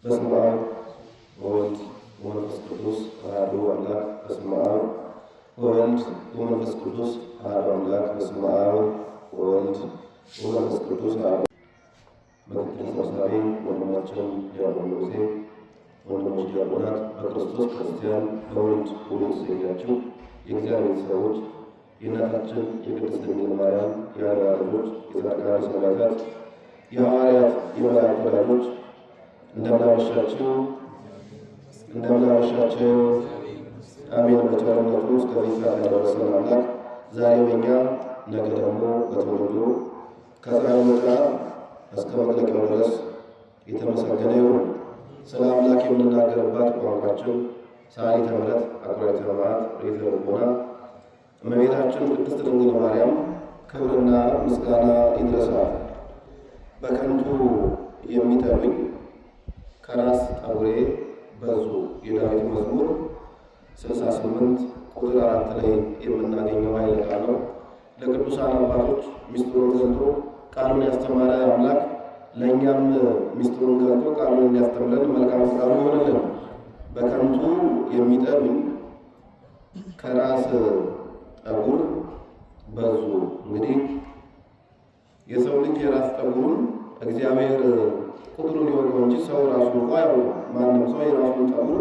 በስመ አብ ወወልድ ወመንፈስ ቅዱስ አሐዱ አምላክ። በስመ አብ ወወልድ ወመንፈስ ቅዱስ አሐዱ አምላክ። በስመ አብ ወወልድ ወመንፈስ ቅዱስ አሐዱ። ምክትል ሰብሳቢ ወንድማችን ዲያቆን ንጉሴ፣ ወንድሞች ዲያቆናት፣ በክርስቶስ ክርስቲያን በወልድ ውሉድ ስለያችሁ የእግዚአብሔር ሰዎች፣ የእናታችን የቅድስት ድንግል ማርያም የአደራ ልጆች፣ የጻድቃን ሰማዕታት፣ የሐዋርያት የመላእክት ወዳጆች እንደምን አመሻችሁ፣ እንደምን አመሻችሁ። አሜን። በቸርነቱ እስከዚህ ሰዓት ያደረሰን አምላክ ዛሬ በእኛ ነገ ደግሞ በትውልዱ ከፀሐይ መውጫ እስከ መጥለቂያው ድረስ የተመሰገነ ይሁን። ስለ አምላክ የምንናገርባት ቋንቋችን ሰዓሊተ ምሕረት አቁራይተ መዓት ርኢተ ልቦና እመቤታችን ቅድስት ድንግል ማርያም ክብርና ምስጋና ይድረሳት። በከንቱ የሚጠሉኝ ከራስ ጠጉሬ በዙ የዳዊት መዝሙር 68 ቁጥር 4 ላይ የምናገኘው ኃይለ ቃል ነው። ለቅዱሳን አባቶች ሚስጥሩን ገልጦ ቃሉን ያስተማረ አምላክ ለእኛም ሚስጥሩን ገልጦ ቃሉን እንዲያስተምረን መልካም ፈቃዱ ይሆንልን። በከንቱ የሚጠሉኝ ከራስ ጠጉር በዙ። እንግዲህ የሰው ልጅ የራስ ጠጉሩን እግዚአብሔር ቁጥሩን ይወቀው እንጂ ሰው ራሱ እንኳ ያው ማንም ሰው የራሱን ጠጉር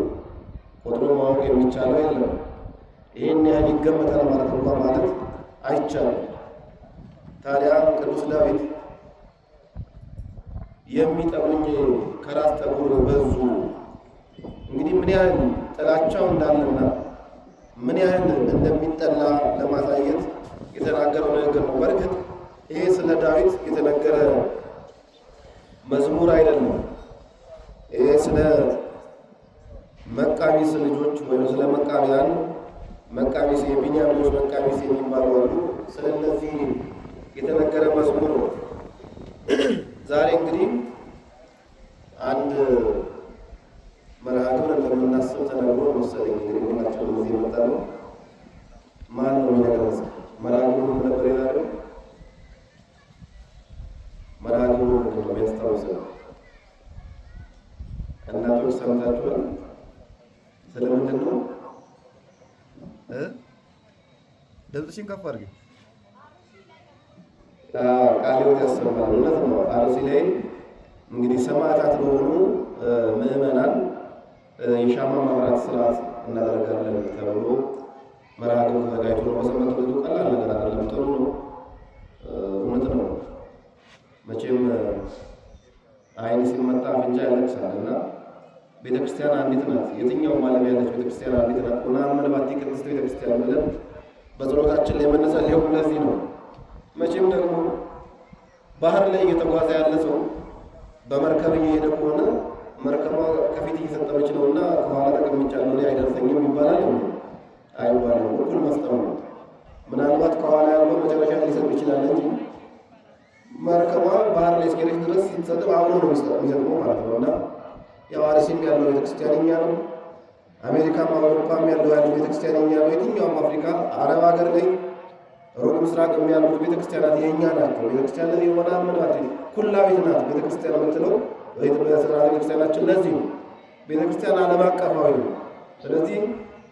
ቁጥሩ ማወቅ የሚቻለው የለም። ይህን ያህል ይገመታል ማለት እንኳ ማለት አይቻልም። ታዲያ ቅዱስ ዳዊት የሚጠሉኝ ከራስ ጠጉር በዙ፣ እንግዲህ ምን ያህል ጥላቻው እንዳለና ምን ያህል እንደሚጠላ ለማሳየት የተናገረው ንግግር ነው። በእርግጥ ይሄ ስለ ዳዊት የተነገረ መዝሙር አይደለም። ይሄ ስለ መቃቢስ ልጆች ወይም ስለ መቃቢያን፣ መቃቢስ የቢንያም ልጆች መቃቢስ የሚባሉ አሉ። ስለ እነዚህ የተነገረ መዝሙር ነው። ዛሬ እንግዲህ አንድ መርሃ ግብር እንደምናስብ ተነግሮ መሰለኝ። እንግዲህ ሁላችንም እዚህ የመጣ ነው። ማን ነው የሚነግረን? መርሃ ግብሩ ነበር ይላሉ። መርሃ ግብሩ ነው የሚያስታውሰው። እናቶች ሰምታችኋል? ስለምንድን ነው? ድምፅሽን ከፍ አድርጊ። ቃለ ሕይወት ያሰማል። እውነት ነው። አርሲ ላይ እንግዲህ ሰማዕታት ለሆኑ ምዕመናን የሻማ ማብራት ስርዓት እናደርጋለን ተብሎ መርሃ ግብር ተዘጋጅቶ ነው። በሰንበት ብዙ ቀላል ነገር አይደለም። ጥሩ ነው። እውነት ነው። መቼም ዓይን ሲመታ አፍንጫ ያለቅሳል እና ቤተክርስቲያን አንዲት ናት። የትኛውም ዓለም ያለች ቤተክርስቲያን አንዲት ናት። ሆናምን ባቲ ቅድስት ቤተክርስቲያን ብለን በጸሎታችን ላይ የምንጸልየው እንደዚህ ነው። መቼም ደግሞ ባህር ላይ እየተጓዘ ያለ ሰው በመርከብ እየሄደ ከሆነ መርከቧ ከፊት እየሰጠመች ነው እና ከኋላ ተቀምጫለሁ እኔ አይደርሰኝም ይባላል አይባልም። እኩል መስጠም ነው። ምናልባት ከኋላ ያለው መጨረሻ ሊሰጥ ይችላል እንጂ መርከቧ ባህር ላይ እስከሄደች ድረስ ሲሰጥም አብሮ ነው የሚሰጥመው ማለት ነው። እና ያው አርሲም ያለው ቤተክርስቲያን እኛ ነው። አሜሪካም አውሮፓም ያለው ቤተክርስቲያን እኛ ነው። የትኛውም አፍሪካ፣ አረብ ሀገር ላይ ሩቅ ምስራቅ የሚያሉት ቤተክርስቲያናት የእኛ ናቸው። ቤተክርስቲያን ላይ የሆነ ምናት ኩላዊት ናት ቤተክርስቲያን የምትለው በስርዓተ ቤተክርስቲያናችን ለዚህ ነው። ቤተክርስቲያን ዓለም አቀፋዊ ነው። ስለዚህ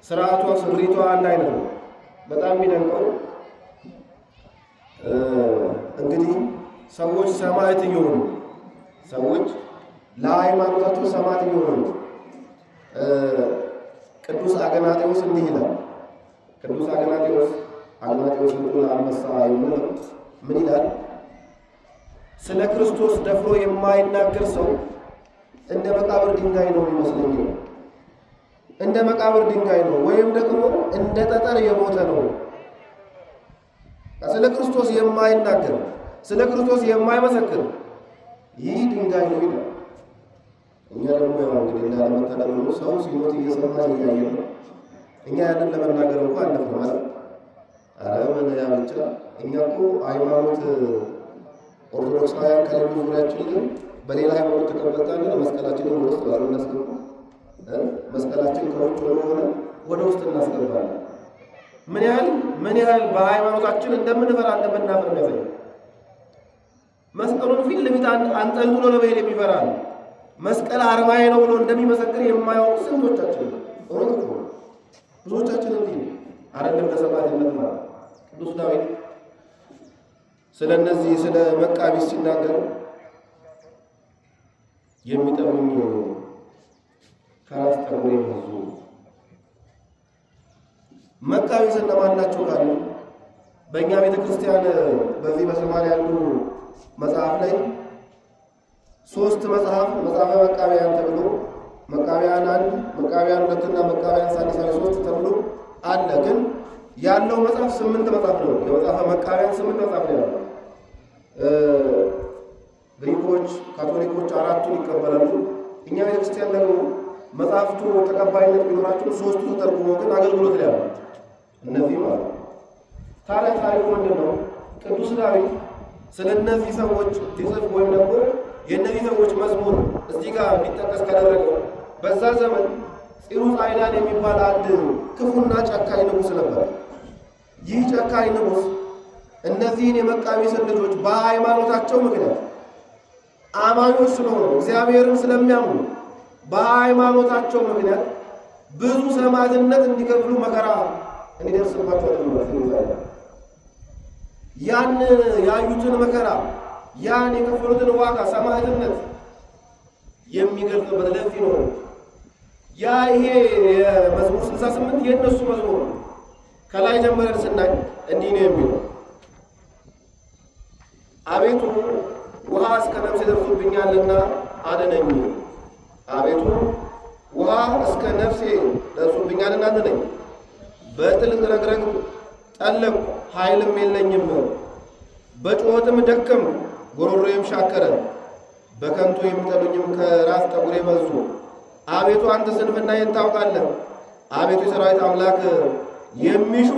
ስርዓቷ ስሪቷ አንድ አይነት ነው። በጣም የሚደንቀው እንግዲህ ሰዎች ሰማዕት እየሆኑ ሰዎች ለሃይማኖታቸው ሰማዕት እየሆኑ ቅዱስ አግናጤዎስ እንዲህ ይላል። ቅዱስ አግናጤዎስ ምጡል አንበሳ የምንለው ምን ይላል? ስለ ክርስቶስ ደፍሮ የማይናገር ሰው እንደ መቃብር ድንጋይ ነው የሚመስለኝ። እንደ መቃብር ድንጋይ ነው ወይም ደግሞ እንደ ጠጠር የሞተ ነው። ስለ ክርስቶስ የማይናገር ስለ ክርስቶስ የማይመሰክር ይህ ድንጋይ ነው ይላል። እኛ ደግሞ ያው እንግዲህ እንዳለመታደል ነው ሰው ሲሞት እየሰማን እያየን ነው። እኛ ያንን ለመናገር እንኳን አለፍ ማለት አረ ምን ያምቻ እኛ እኮ ሃይማኖት ኦርቶዶክሳውያን ከሌሉ ዙሪያችን ግን በሌላ ሃይማኖት ተቀበጣለን። መስቀላችንን ወደ ውስጥ እናስገባ። መስቀላችን ከውጭ ሆነ ወደ ውስጥ እናስገባለን። ምን ያህል በሃይማኖታችን እንደምንፈራ እንደምናፈር ያሳያል። መስቀሉን ፊት ለፊት አንጠልጥሎ ለመሄድ የሚፈራ ነው። መስቀል አርማዬ ነው ብሎ እንደሚመሰክር የማያውቁ ስንቶቻችን እውነት እኮ ብዙዎቻችን እንዲህ አይደለም። ለሰማዕትነት ማለት ቅዱስ ዳዊት ስለ እነዚህ ስለ መቃቢስ ሲናገር የሚጠሉኝ ከራስ ጠጉሬ ብዙ። መቃቢስ እነማን ናቸው ካሉ በእኛ ቤተ ክርስቲያን በዚህ በሰማርያ ያሉ መጽሐፍ ላይ 3 መጽሐፍ መጽሐፈ መቃብያን ተብሎ መቃብያን 1 መቃብያን 2 እና መቃብያን ሳልሳዊ 3 ተብሎ አለ። ግን ያለው መጽሐፍ 8 መጽሐፍ ነው። የመጽሐፈ መቃብያን 8 መጽሐፍ ነው ያለው። ግሪኮች፣ ካቶሊኮች 4ቱን ይቀበላሉ። እኛ ቤተ ክርስቲያን ደግሞ መጽሐፍቱ ተቀባይነት ቢኖራቸው 3ቱ ተተርጉሞ ግን አገልግሎት ላይ ያሉ እነዚህ ማለት ነው። ታዲያ ታሪኩ ምንድን ነው? ቅዱስ ዳዊት ስለ እነዚህ ሰዎች ሲጽፍ ወይም ደግሞ የእነዚህ ሰዎች መዝሙር እዚህ ጋር እንዲጠቀስ ካደረገው በዛ ዘመን ፂሩስ አይዳን የሚባል አንድ ክፉና ጨካኝ ንጉሥ ነበር። ይህ ጨካኝ ንጉሥ እነዚህን የመቃቢስን ልጆች በሃይማኖታቸው ምክንያት አማኞች ስለሆኑ እግዚአብሔርን ስለሚያምኑ በሃይማኖታቸው ምክንያት ብዙ ሰማዕትነት እንዲከፍሉ መከራ እንዲደርስባቸው አድርጓል። ያን ያዩትን መከራ ያን የከፈሉትን ዋጋ ሰማዕትነት የሚገልጽበት ለዚህ ነው። ይሄ የመዝሙር 68 የእነሱ መዝሙር ነው። ከላይ ጀምረን ስናይ እንዲህ ነው የሚለው አቤቱ ውሃ እስከ ነፍሴ ደርሶብኛልና አድነኝ። አቤቱ ውሃ እስከ ነፍሴ ደርሶብኛልና አድነኝ። በጥልቅ ረግረግ ጠለቅሁ ኃይልም የለኝም። በጩኸትም ደከምሁ ጉሮሮዬም ሻከረ። በከንቱ የሚጠሉኝም ከራስ ጠጉሬ በዙ። አቤቱ አንተ ስንፍናዬን ታውቃለህ። አቤቱ የሠራዊት አምላክ የሚሹ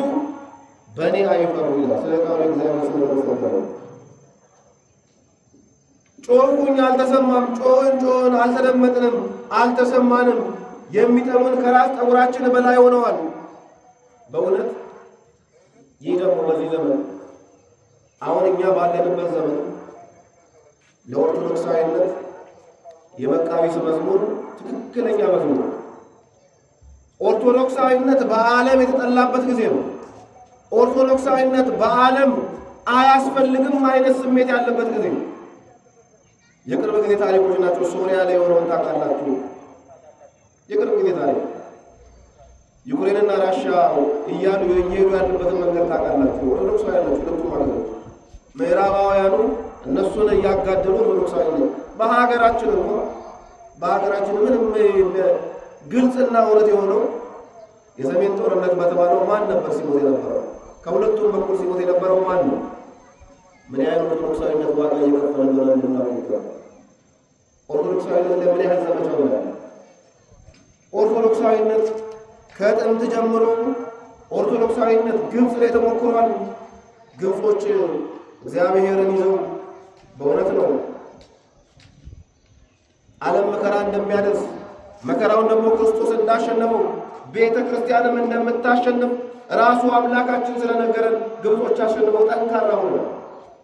በእኔ አይፈሩ ይላል። ስለ ቃሉ እግዚአብሔር ስለተመሰገነ። ጮኽኩኝ አልተሰማም፣ ጮኽን አልተደመጥንም፣ አልተሰማንም። የሚጠሉን ከራስ ጠጉራችን በላይ ሆነዋል። በእውነት ይህ ደግሞ በዚህ ዘመን አሁን እኛ ባለንበት ዘመን ለኦርቶዶክሳዊነት የመቃቢስ መዝሙር ትክክለኛ መዝሙር። ኦርቶዶክሳዊነት በዓለም የተጠላበት ጊዜ ነው። ኦርቶዶክሳዊነት በዓለም አያስፈልግም አይነት ስሜት ያለበት ጊዜ ነው። የቅርብ ጊዜ ታሪኮች ናቸው። ሶሪያ ላይ የሆነውን ታውቃላችሁ። የቅርብ ጊዜ ታሪክ ዩክሬንና ራሻ እያሉ እየሄዱ ያለበትን መንገድ ታውቃላችሁ። ኦርቶዶክሳውያን ሁለቱም ሀገሮች ምዕራባውያኑ እነሱን እያጋደሉ ኦርቶዶክሳውያን በሀገራችን ምንም ግልጽና እውነት የሆነው የሰሜን ጦርነት በተባለው ማን ነበር ሲሞት የነበረው? ከሁለቱም በኩል ሲሞት የነበረው ማን ነው? ምን ያህል ኦርቶዶክሳዊነት ዋጋ እየከፈለ እንደሆነ እንድናውቅ ይገባል። ኦርቶዶክሳዊነት ለምን ያህል ዘመቻ ሆናል? ኦርቶዶክሳዊነት ከጥንት ጀምሮ ኦርቶዶክሳዊነት ግብፅ ላይ ተሞክሯል። ግብጾች እግዚአብሔርን ይዘው በእውነት ነው ዓለም መከራ እንደሚያደርስ መከራውን ደግሞ ክርስቶስ እንዳሸነፈው ቤተ ክርስቲያንም እንደምታሸንፍ ራሱ አምላካችን ስለነገረን ግብጾች አሸንፈው ጠንካራ ሆነ።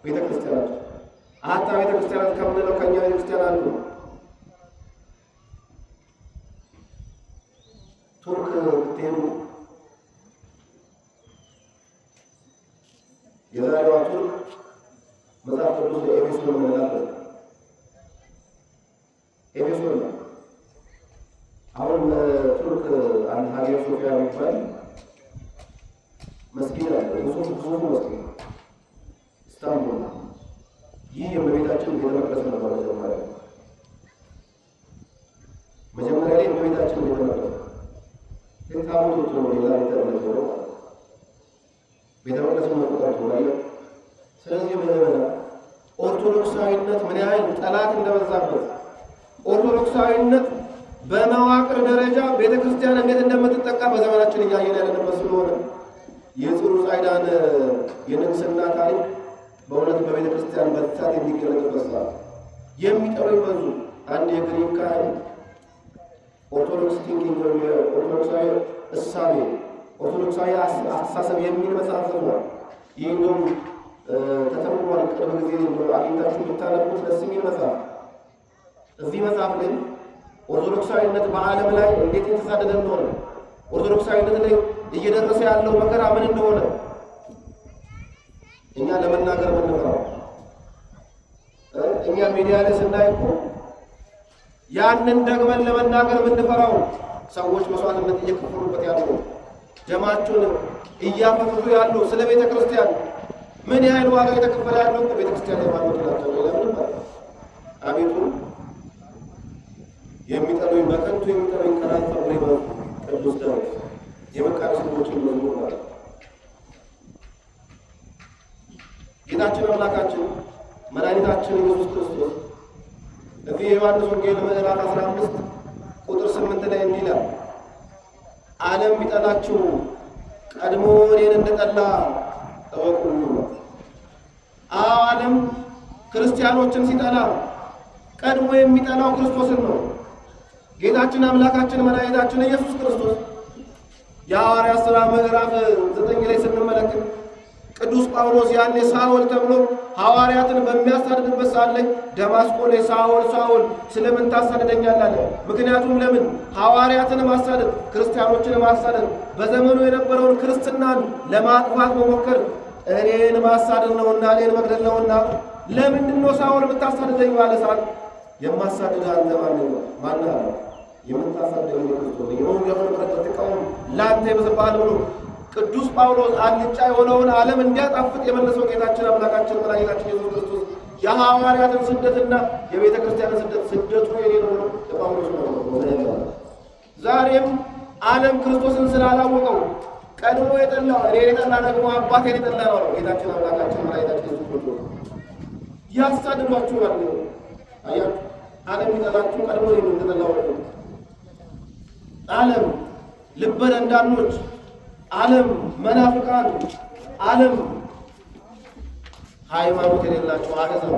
ቤተ ክርስቲያናት አታ ቤተ ክርስቲያናት ከምንለው ከኛ ቤተ ክርስቲያን አሉ። ቱርክ ብትሄዱ የዛሬዋ ቱርክ መጽሐፍ ቅዱስ ኤፌሶን ምንላት ኤፌሶን አሁን ቱርክ አንድ ሀገር ሶፊያ የሚባል መስጊድ አለ። ብዙ መስጊድ ኢስታንቡል። ይህ የእመቤታችን ቤተ መቅደስ ነበር። መጀመሪያ ላይ የእመቤታችን ቤተ መቅደስ ግን ታቦት ነው ሌላ ቤተ መቅደስ ነው። ቤተ መቅደስ መቆጣት ነው። ስለዚህ ኦርቶዶክሳዊነት ምን ያህል ጠላት እንደበዛበት ኦርቶዶክሳዊነት በመዋቅር ደረጃ ቤተ ክርስቲያን እንዴት እንደምትጠቃ በዘመናችን እያየን ያለንበት ስለሆነ የፂሩስ አይዳን የንግስና ታሪክ በእውነት በቤተ ክርስቲያን በትሳት የሚገለጥበት ሰዓት የሚጠሩ ይበዙ። አንድ የግሪክ ካህን ኦርቶዶክስ ቲንኪንግ ወይም ኦርቶዶክሳዊ እሳቤ ኦርቶዶክሳዊ አስተሳሰብ የሚል መጽሐፍ ጽፏል። ይህ እንደውም ተተርጉሟል። ቅርብ ጊዜ አግኝታችሁ ብታነቡት ደስ የሚል መጽሐፍ እዚህ መጽሐፍ ላይ ኦርቶዶክሳዊነት በዓለም ላይ እንዴት የተሳደደ እንደሆነ ኦርቶዶክሳዊነት ላይ እየደረሰ ያለው መከራ ምን እንደሆነ እኛ ለመናገር ምንፈራው እኛ ሚዲያ ላይ ስናይ እኮ ያንን ደግመን ለመናገር ምንፈራው ሰዎች መስዋዕትነት እየከፈሉበት ያለው ደማቸውን እያፈሰሱ ያለው ስለ ቤተ ክርስቲያን ምን ያህል ዋጋ የተከፈለ ያለው ቤተ ክርስቲያን ላይ ማለት ናቸው። ለምን አቤቱ የሚጠሉኝ በከንቱ የሚጠሉኝ ከራስ ተብሎ ነው ቅዱስ ዳዊት የመቃብር ሰዎችን መዝሙር ማለት ጌታችን አምላካችን መድኃኒታችን ኢየሱስ ክርስቶስ በዚህ የዮሐንስ ወንጌል ምዕራፍ 15 ቁጥር 8 ላይ እንዲህ ይላል፣ ዓለም ቢጠላችሁ ቀድሞ እኔን እንደጠላ እወቁ። ዓለም ክርስቲያኖችን ሲጠላ ቀድሞ የሚጠላው ክርስቶስን ነው። ጌታችን አምላካችን መድኃኒታችን ኢየሱስ ክርስቶስ የሐዋርያት ሥራ ምዕራፍ 9 ላይ ስንመለከት ቅዱስ ጳውሎስ ያኔ ሳውል ተብሎ ሐዋርያትን በሚያሳድድበት ሰዓት ላይ ደማስቆ ላይ ሳውል ሳውል ስለምን ታሳድደኛለህ አለ። ምክንያቱም ለምን ሐዋርያትን ማሳደድ ክርስቲያኖችን ማሳደድ በዘመኑ የነበረውን ክርስትናን ለማጥፋት መሞከር እኔን ማሳደድ ነውና እኔን መግደል ነውና ለምንድን ነው ሳውል የምታሳድደኝ ባለ ሰዓት የማሳድድህ አንተ ማነህ አለ። የምታሳድደኝ ክርስቶስ የወንጌሉን ብረት ተቃውሞ ላንተ ይብስብሃል ብሎ ቅዱስ ጳውሎስ አልጫ የሆነውን ዓለም እንዲያጣፍጥ የመለሰው ጌታችን አምላካችን መድኃኒታችን ኢየሱስ ክርስቶስ የሐዋርያትን ስደትና የቤተ ክርስቲያንን ስደቱ የኔ ነው ለጳውሎስ ነው። ዛሬም ዓለም ክርስቶስን ስላላወቀው ቀድሞ የጠላው እኔ የጠላ ደግሞ አባቴን የጠላ ነው ጌታችን አምላካችን መድኃኒታችን ኢየሱስ ክርስቶስ ያሳድዷችኋል። አያችሁ ዓለም ይጠላችሁ ቀድሞ እንደጠላው ነው። ዓለም ልበ ደንዳኖች፣ ዓለም መናፍቃን፣ ዓለም ሃይማኖት የሌላቸው አሕዛብ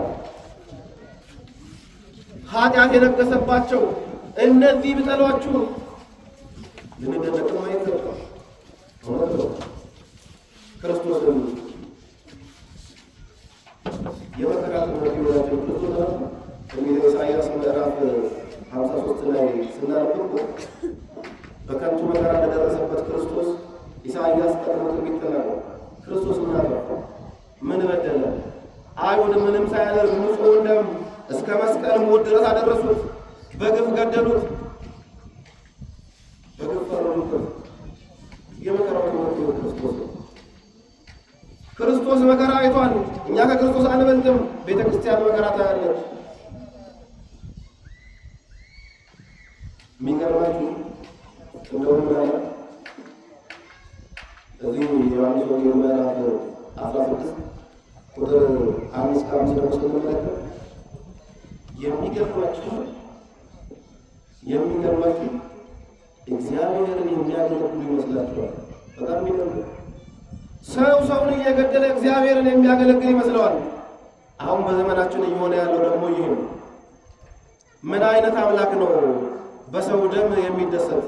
ኃጢአት የነገሰባቸው እነዚህ ቢጠሏችሁ ልንደነቅም አይገባም። እውነት ነው። ክርስቶስን የመከራ ትምህርት ይሆናቸው ክርስቶስ ነው። በሚለው ኢሳይያስ ምዕራፍ 53 ላይ ስናነብ በከንቱ መከራ እንደደረሰበት ክርስቶስ ኢሳይያስ ቀድሞ ትንቢት ተናግሯል። ክርስቶስ ምን አደረገ? ምን በደለ? አይሁድ ምንም ሳያደርግ ንጹሕ ደም እስከ መስቀል ሞት ድረስ አደረሱት። በግፍ ገደሉት፣ በግፍ ፈረዱበት። የመከራው ትምህርት ክርስቶስ ነው። ክርስቶስ መከራ አይቷል። እኛ ከክርስቶስ አንበልጥም። ቤተ ክርስቲያን መከራ ታያለች። የሚገርማችሁ እንደውም እዚህ የዮሐንስ ወንጌል ምዕራፍ 16 ቁጥር 5-5 ደግሞ ስንመለከት የሚገርማችሁ እግዚአብሔርን የሚያገለግሉ ይመስላችኋል። በጣም የሚገርም ሰው ሰውን እየገደለ እግዚአብሔርን የሚያገለግል ይመስለዋል። አሁን በዘመናችን እየሆነ ያለው ደግሞ ይህ ነው። ምን አይነት አምላክ ነው በሰው ደም የሚደሰት?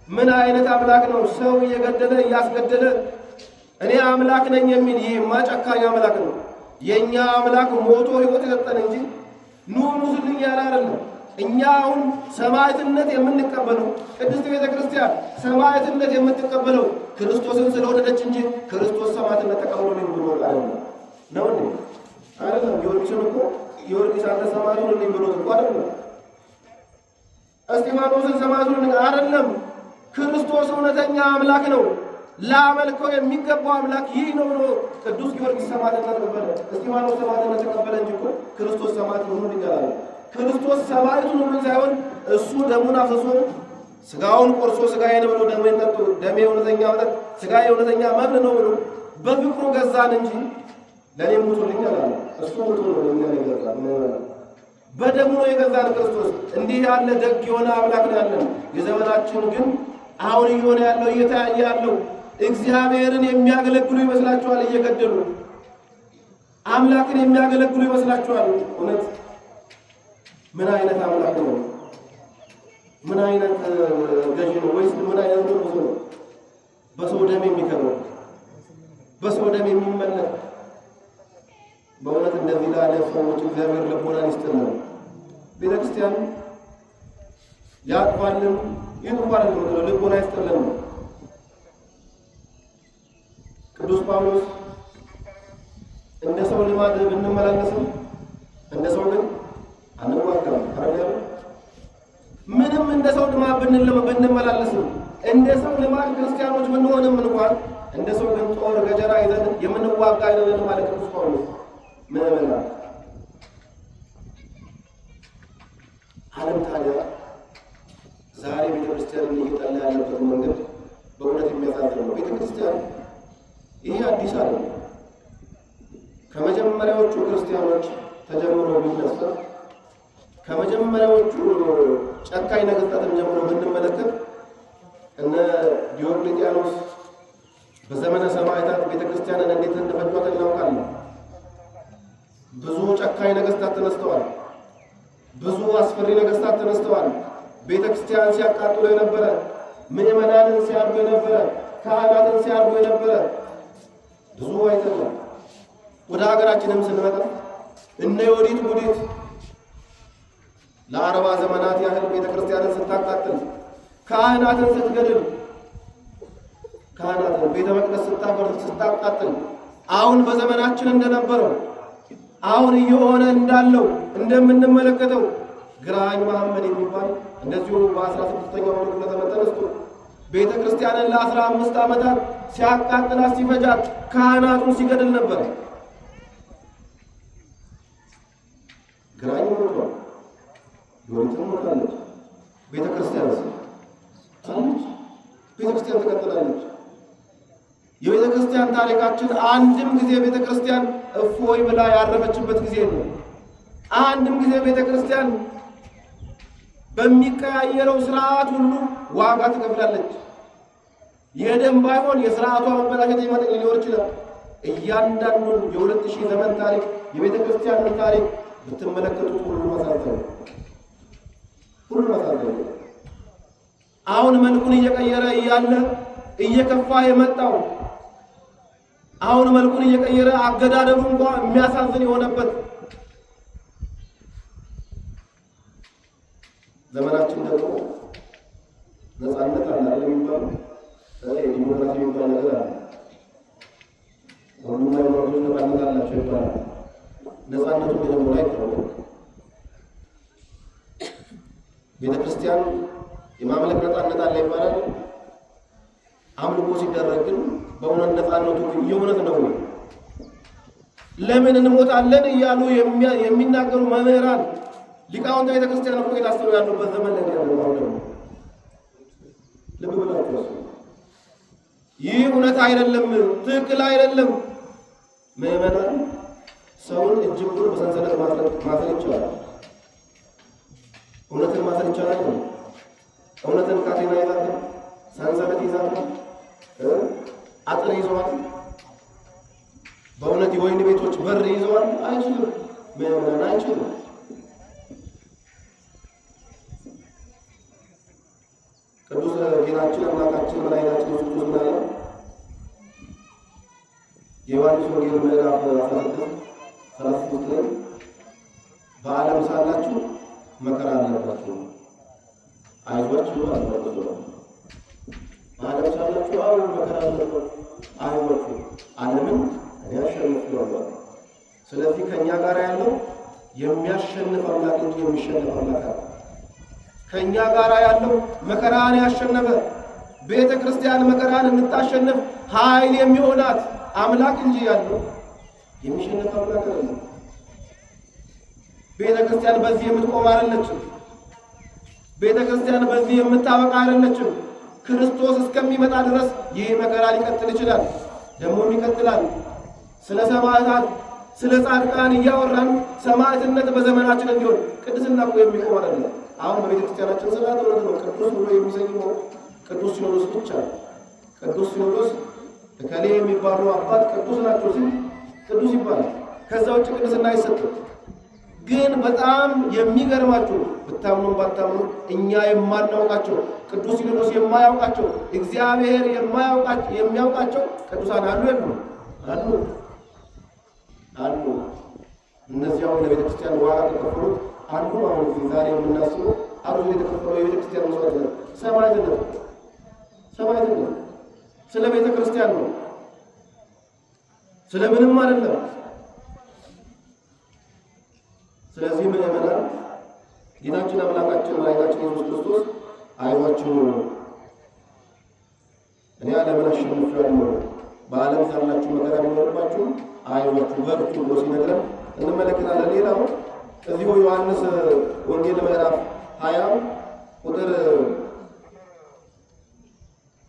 ምን አይነት አምላክ ነው ሰው እየገደለ እያስገደለ እኔ አምላክ ነኝ የሚል? ይህ ማጨካኝ አምላክ ነው። የእኛ አምላክ ሞቶ ሕይወት የሰጠን እንጂ ኑ ሙስልኝ ያለ አይደለም። እኛ አሁን ሰማዕትነት የምንቀበለው ቅድስት ቤተ ክርስቲያን ሰማዕትነት የምትቀበለው ክርስቶስን ስለወደደች እንጂ ክርስቶስ ሰማዕትነት ተቀብሎ ነው ብሎ አይደለም። ነው እንዴ? አይደለም። ጊዮርጊስን እኮ ጊዮርጊስ አንተ ሰማዕቱን ነኝ ብሎ እኮ አይደለም። እስጢፋኖስን ሰማዕቱን አይደለም። ክርስቶስ እውነተኛ አምላክ ነው። ላመልከው የሚገባው አምላክ ይህ ነው ብሎ ቅዱስ ጊዮርጊስ ሰማዕትነት ተቀበለ። እስጢፋኖስ ሰማዕትነት ተቀበለ እንጂ እኮ ክርስቶስ ሰማዕት ሆኖ ይላል። ክርስቶስ ሰማዕቱን ሆኖ ሳይሆን እሱ ደሙን አፍስሶ ስጋውን ቆርሶ ስጋዬን ብሎ ደሜን ጠጡ፣ ደሜ እውነተኛ መጠጥ፣ ስጋዬ እውነተኛ መብል ነው ብሎ በፍቅሩ ገዛን እንጂ ለኔ ሙቱልኝ አላለ። እሱ ሙቱ ነው ለኛ ይገዛል። በደሙ ነው የገዛን ክርስቶስ። እንዲህ ያለ ደግ የሆነ አምላክ ነው ያለን። የዘመናችን ግን አሁን እየሆነ ያለው እየታየ ያለው እግዚአብሔርን የሚያገለግሉ ይመስላችኋል? እየገደሉ አምላክን የሚያገለግሉ ይመስላችኋል? እውነት ምን አይነት አምላክ ነው? ምን አይነት ገዢ ነው? ወይስ ምን አይነት ንጉሥ ነው? በሰው ደም የሚከብር በሰው ደም የሚመለክ። በእውነት እንደዚህ ላለ ሰዎች እግዚአብሔር ልቦናን ይስጥልን። ቤተክርስቲያን ያቅፋልን ይንኳልን ነው ልቦና ይስጥልን ነው። ቅዱስ ጳውሎስ እንደ ሰው ልማድ ብንመላለስም እንደ ሰው ግን አንዋጋም አረጋው። ምንም እንደ ሰው ልማድ ብንመላለስም እንደ ሰው ልማድ ክርስቲያኖች ብንሆንም እንኳን እንደ ሰው ግን ጦር ገጀራ ይዘን የምንዋጋ አይደለም ማለት ቅዱስ ጳውሎስ ምዕመና ዓለም ታዲያ ዛሬ ቤተክርስቲያንን እየጠላ ያለበት መንገድ በእውነት የሚያሳዝን ነው። ቤተክርስቲያን ይሄ አዲስ አይደለም። ከመጀመሪያዎቹ ክርስቲያኖች ተጀምሮ ቢነሳ ከመጀመሪያዎቹ ጨካኝ ነገሥታትን ጀምሮ ብንመለከት እነ ዲዮቅልጥያኖስ በዘመነ ሰማዕታት ቤተክርስቲያንን እንዴት እንደፈጇት እናውቃለን። ብዙ ጨካኝ ነገሥታት ተነስተዋል። ብዙ አስፈሪ ነገሥታት ተነስተዋል። ቤተክርስቲያን ሲያቃጥሉ የነበረ፣ ምዕመናንን ሲያርዱ የነበረ፣ ካህናትን ሲያርዱ የነበረ ብዙ አይተናል። ወደ ሀገራችንም ስንመጣ እነ ዮዲት ጉዲት ለ40 ዘመናት ያህል ቤተክርስቲያንን ስታቃጥል፣ ካህናትን ስትገድል፣ ካህናትን ቤተ መቅደስ ስታፈርስ ስታቃጥል፣ አሁን በዘመናችን እንደነበረው አሁን እየሆነ እንዳለው እንደምንመለከተው ግራኝ መሐመድ የሚባል እንደዚሁ በ16ኛው ክፍለ ዘመን ተነስቶ ቤተ ክርስቲያንን ለ15 ዓመታት ሲያቃጥላት ሲፈጃት ካህናቱን ሲገድል ነበር። ግራኝ ሞቷል፣ ዮዲትም ሞታለች። ቤተ ክርስቲያን አለች፣ ቤተ ክርስቲያን ትቀጥላለች። የቤተ ክርስቲያን ታሪካችን አንድም ጊዜ ቤተ ክርስቲያን እፎይ ብላ ያረፈችበት ጊዜ ነው። አንድም ጊዜ ቤተ ክርስቲያን በሚቀያየረው ስርዓት ሁሉ ዋጋ ትከፍላለች። የደም ባይሆን የስርዓቷ መበላሸት ይመጣል ሊኖር ይችላል። እያንዳንዱን የ2000 ዘመን ታሪክ የቤተ ክርስቲያንን ታሪክ ብትመለከቱት ሁሉ መሳዘን ሁሉ መሳዘን አሁን መልኩን እየቀየረ እያለ እየከፋ የመጣው አሁን መልኩን እየቀየረ አገዳደሉ እንኳን የሚያሳዝን የሆነበት ዘመናችን ደግሞ ነፃነት አለ የሚባል ዲሞክራሲ የሚባል ነገር አለ። ሁሉም ሃይማኖቶች ነፃነት አላቸው ይባላል። ነፃነቱ ደግሞ ላይ ቤተክርስቲያን የማምለክ ነፃነት አለ ይባላል። አምልኮ ሲደረግ ግን በእውነት ነፃነቱ የእውነት ነው? ለምን እንሞታለን እያሉ የሚናገሩ መምህራን ሊቃውንተ ቤተክርስቲያን እኮ የታሰሩ ያሉበት ዘመን ላይ ያለው ነው። ደግሞ ልብ ብላችሁ ይህ እውነት አይደለም፣ ትክክል አይደለም። ምዕመናን ሰውን እጅግ ብሎ በሰንሰለት ማሰር ይቻላል። እውነትን ማሰር ይቻላል። እውነትን ካቴና ይዛል፣ ሰንሰለት ይዛል፣ አጥር ይዘዋል። በእውነት የወይን ቤቶች በር ይዘዋል። አይችልም። ምዕመናን አይችልም። ቅዱስ ጌታችን አምላካችን መድኃኒታችን ኢየሱስ ክርስቶስ ምን አለ? የዮሐንስ ወንጌል ምዕራፍ 16 ላይ በዓለም ሳላችሁ መከራ አለባችሁ፣ አይዟችሁ አልኳችሁ። በዓለም ሳላችሁ አሁን መከራ አለባችሁ፣ አይዟችሁ፣ ዓለምን እኔ አሸንፌዋለሁ። ስለዚህ ከእኛ ጋር ያለው የሚያሸንፍ አምላክ እንጂ የሚሸነፍ አምላክ አለ። ከእኛ ጋር ያለው መከራን ያሸነፈ ቤተ ክርስቲያን መከራን እንታሸንፍ ኃይል የሚሆናት አምላክ እንጂ ያለው የሚሸነፍ አምላክ አይደለም። ቤተ ክርስቲያን በዚህ የምትቆም አይደለችም። ቤተ ክርስቲያን በዚህ የምታበቃ አይደለችም። ክርስቶስ እስከሚመጣ ድረስ ይህ መከራ ሊቀጥል ይችላል፣ ደግሞም ይቀጥላል። ስለ ሰማዕታት ስለ ጻድቃን እያወራን ሰማዕትነት በዘመናችን እንዲሆን ቅድስና እኮ የሚቆም አይደለም። አሁን በቤተ ክርስቲያናችን ስርዓት እውነት ነው። ቅዱስ ብሎ የሚሰይመው ቅዱስ ሲኖዶስ ብቻ ነው። ቅዱስ ሲኖዶስ እከሌ የሚባሉ አባት ቅዱስ ናቸው ሲል ቅዱስ ይባላል። ከዛ ውጭ ቅድስና አይሰጥም። ግን በጣም የሚገርማችሁ ብታምኑም ባታምኑ እኛ የማናውቃቸው ቅዱስ ሲኖዶስ የማያውቃቸው እግዚአብሔር የሚያውቃቸው ቅዱሳን አሉ የሉም? አሉ። እነዚያው ለቤተ ክርስቲያን ዋጋ ከከፈሉት አንዱ አሁን ዛሬ የምናስበው አሁን የተከፈለው የቤተ ክርስቲያን መስዋዕትነት ሰማዕትነት ስለ ቤተ ክርስቲያን ነው፣ ስለምንም አይደለም። ስለዚህ ምእመናን ጌታችን አምላካችን መድኃኒታችን ኢየሱስ ክርስቶስ አይዟችሁ እኔ ዓለምን አሸንፌአለሁ፣ በዓለም ሳላችሁ መከራ ቢኖርባችሁ አይዟችሁ በርቱ ብሎ ሲነግረን እንመለከታለን። ሌላው እዚሁ ዮሐንስ ወንጌል ምዕራፍ 20 ቁጥር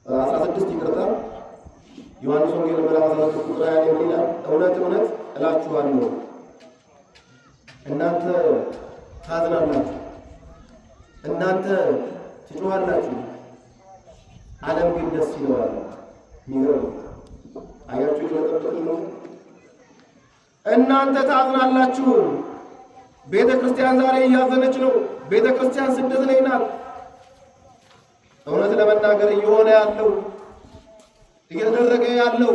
16 ይቅርታ፣ ዮሐንስ ወንጌል ምዕራፍ 16 ቁጥር 20 ምን ይላል? እውነት እውነት እላችኋለሁ እናንተ ታዝናላችሁ፣ እናንተ ትጮኻላችሁ፣ ዓለም ግን ደስ ይለዋል። የሚገርም አያችሁ፣ የተጠበቅ ነው። እናንተ ታዝናላችሁ። ቤተ ክርስቲያን ዛሬ እያዘነች ነው። ቤተ ክርስቲያን ስደት ላይ ናት። እውነት ለመናገር እየሆነ ያለው እየተደረገ ያለው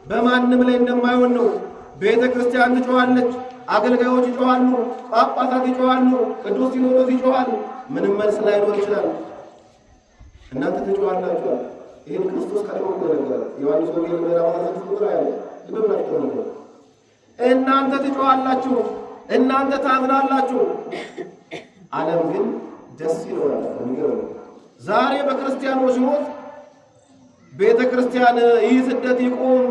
በማንም ላይ እንደማይሆን ነው። ቤተ ክርስቲያን ትጮኻለች፣ አገልጋዮች ይጮኻሉ፣ ጳጳሳት ይጮኻሉ፣ ቅዱስ ሲኖዶስ ይጮኻል። ምንም መልስ ላይኖር ይችላል። እናንተ ትጮኻላችሁ። ይህን ክርስቶስ ቀድሞ ነገረ ዮሐንስ ወንጌል ምዕራፍ 16 ቁጥር 20 ልብላችሁ ነው። እናንተ ትጮኻላችሁ፣ እናንተ ታዝናላችሁ፣ ዓለም ግን ደስ ይለዋል። የሚገርም ዛሬ በክርስቲያኖች ሞት ቤተ ክርስቲያን ይህ ስደት ይቁም፣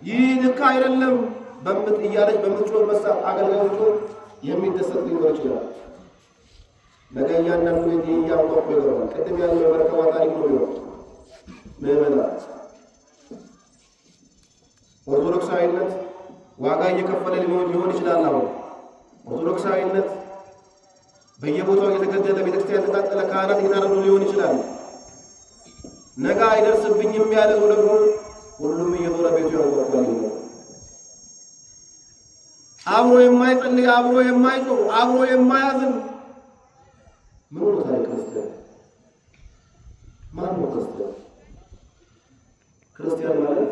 ይህ ልክ አይደለም እያለች በምትጮህበት ሰዓት አገልጋዮቹ የሚደሰት ሊኖር ይችላል። ነገ እያንዳንዱ ቤት እያንኳኩ ይኖራል። ቅድም ያለው የበረከባ ታሪክ ነው ይሆናል። ምዕመናን ኦርቶዶክሳዊነት ዋጋ እየከፈለ ሊሆን ይችላል። አሁን ኦርቶዶክሳዊነት በየቦታው እየተገደለ ቤተክርስቲያን የተቃጠለ ካህናት እየታረዱ ሊሆን ይችላል። ነገ አይደርስብኝም ያለ ሰው ደግሞ ሁሉም እየዞረ ቤቱ ያንኳኳል ይሆናል። አብሮ የማይጸልይ አብሮ የማይጮህ አብሮ የማያዝን ምን ነው ታሪክ ክርስቲያን? ማን ነው ክርስቲያን? ክርስቲያን ማለት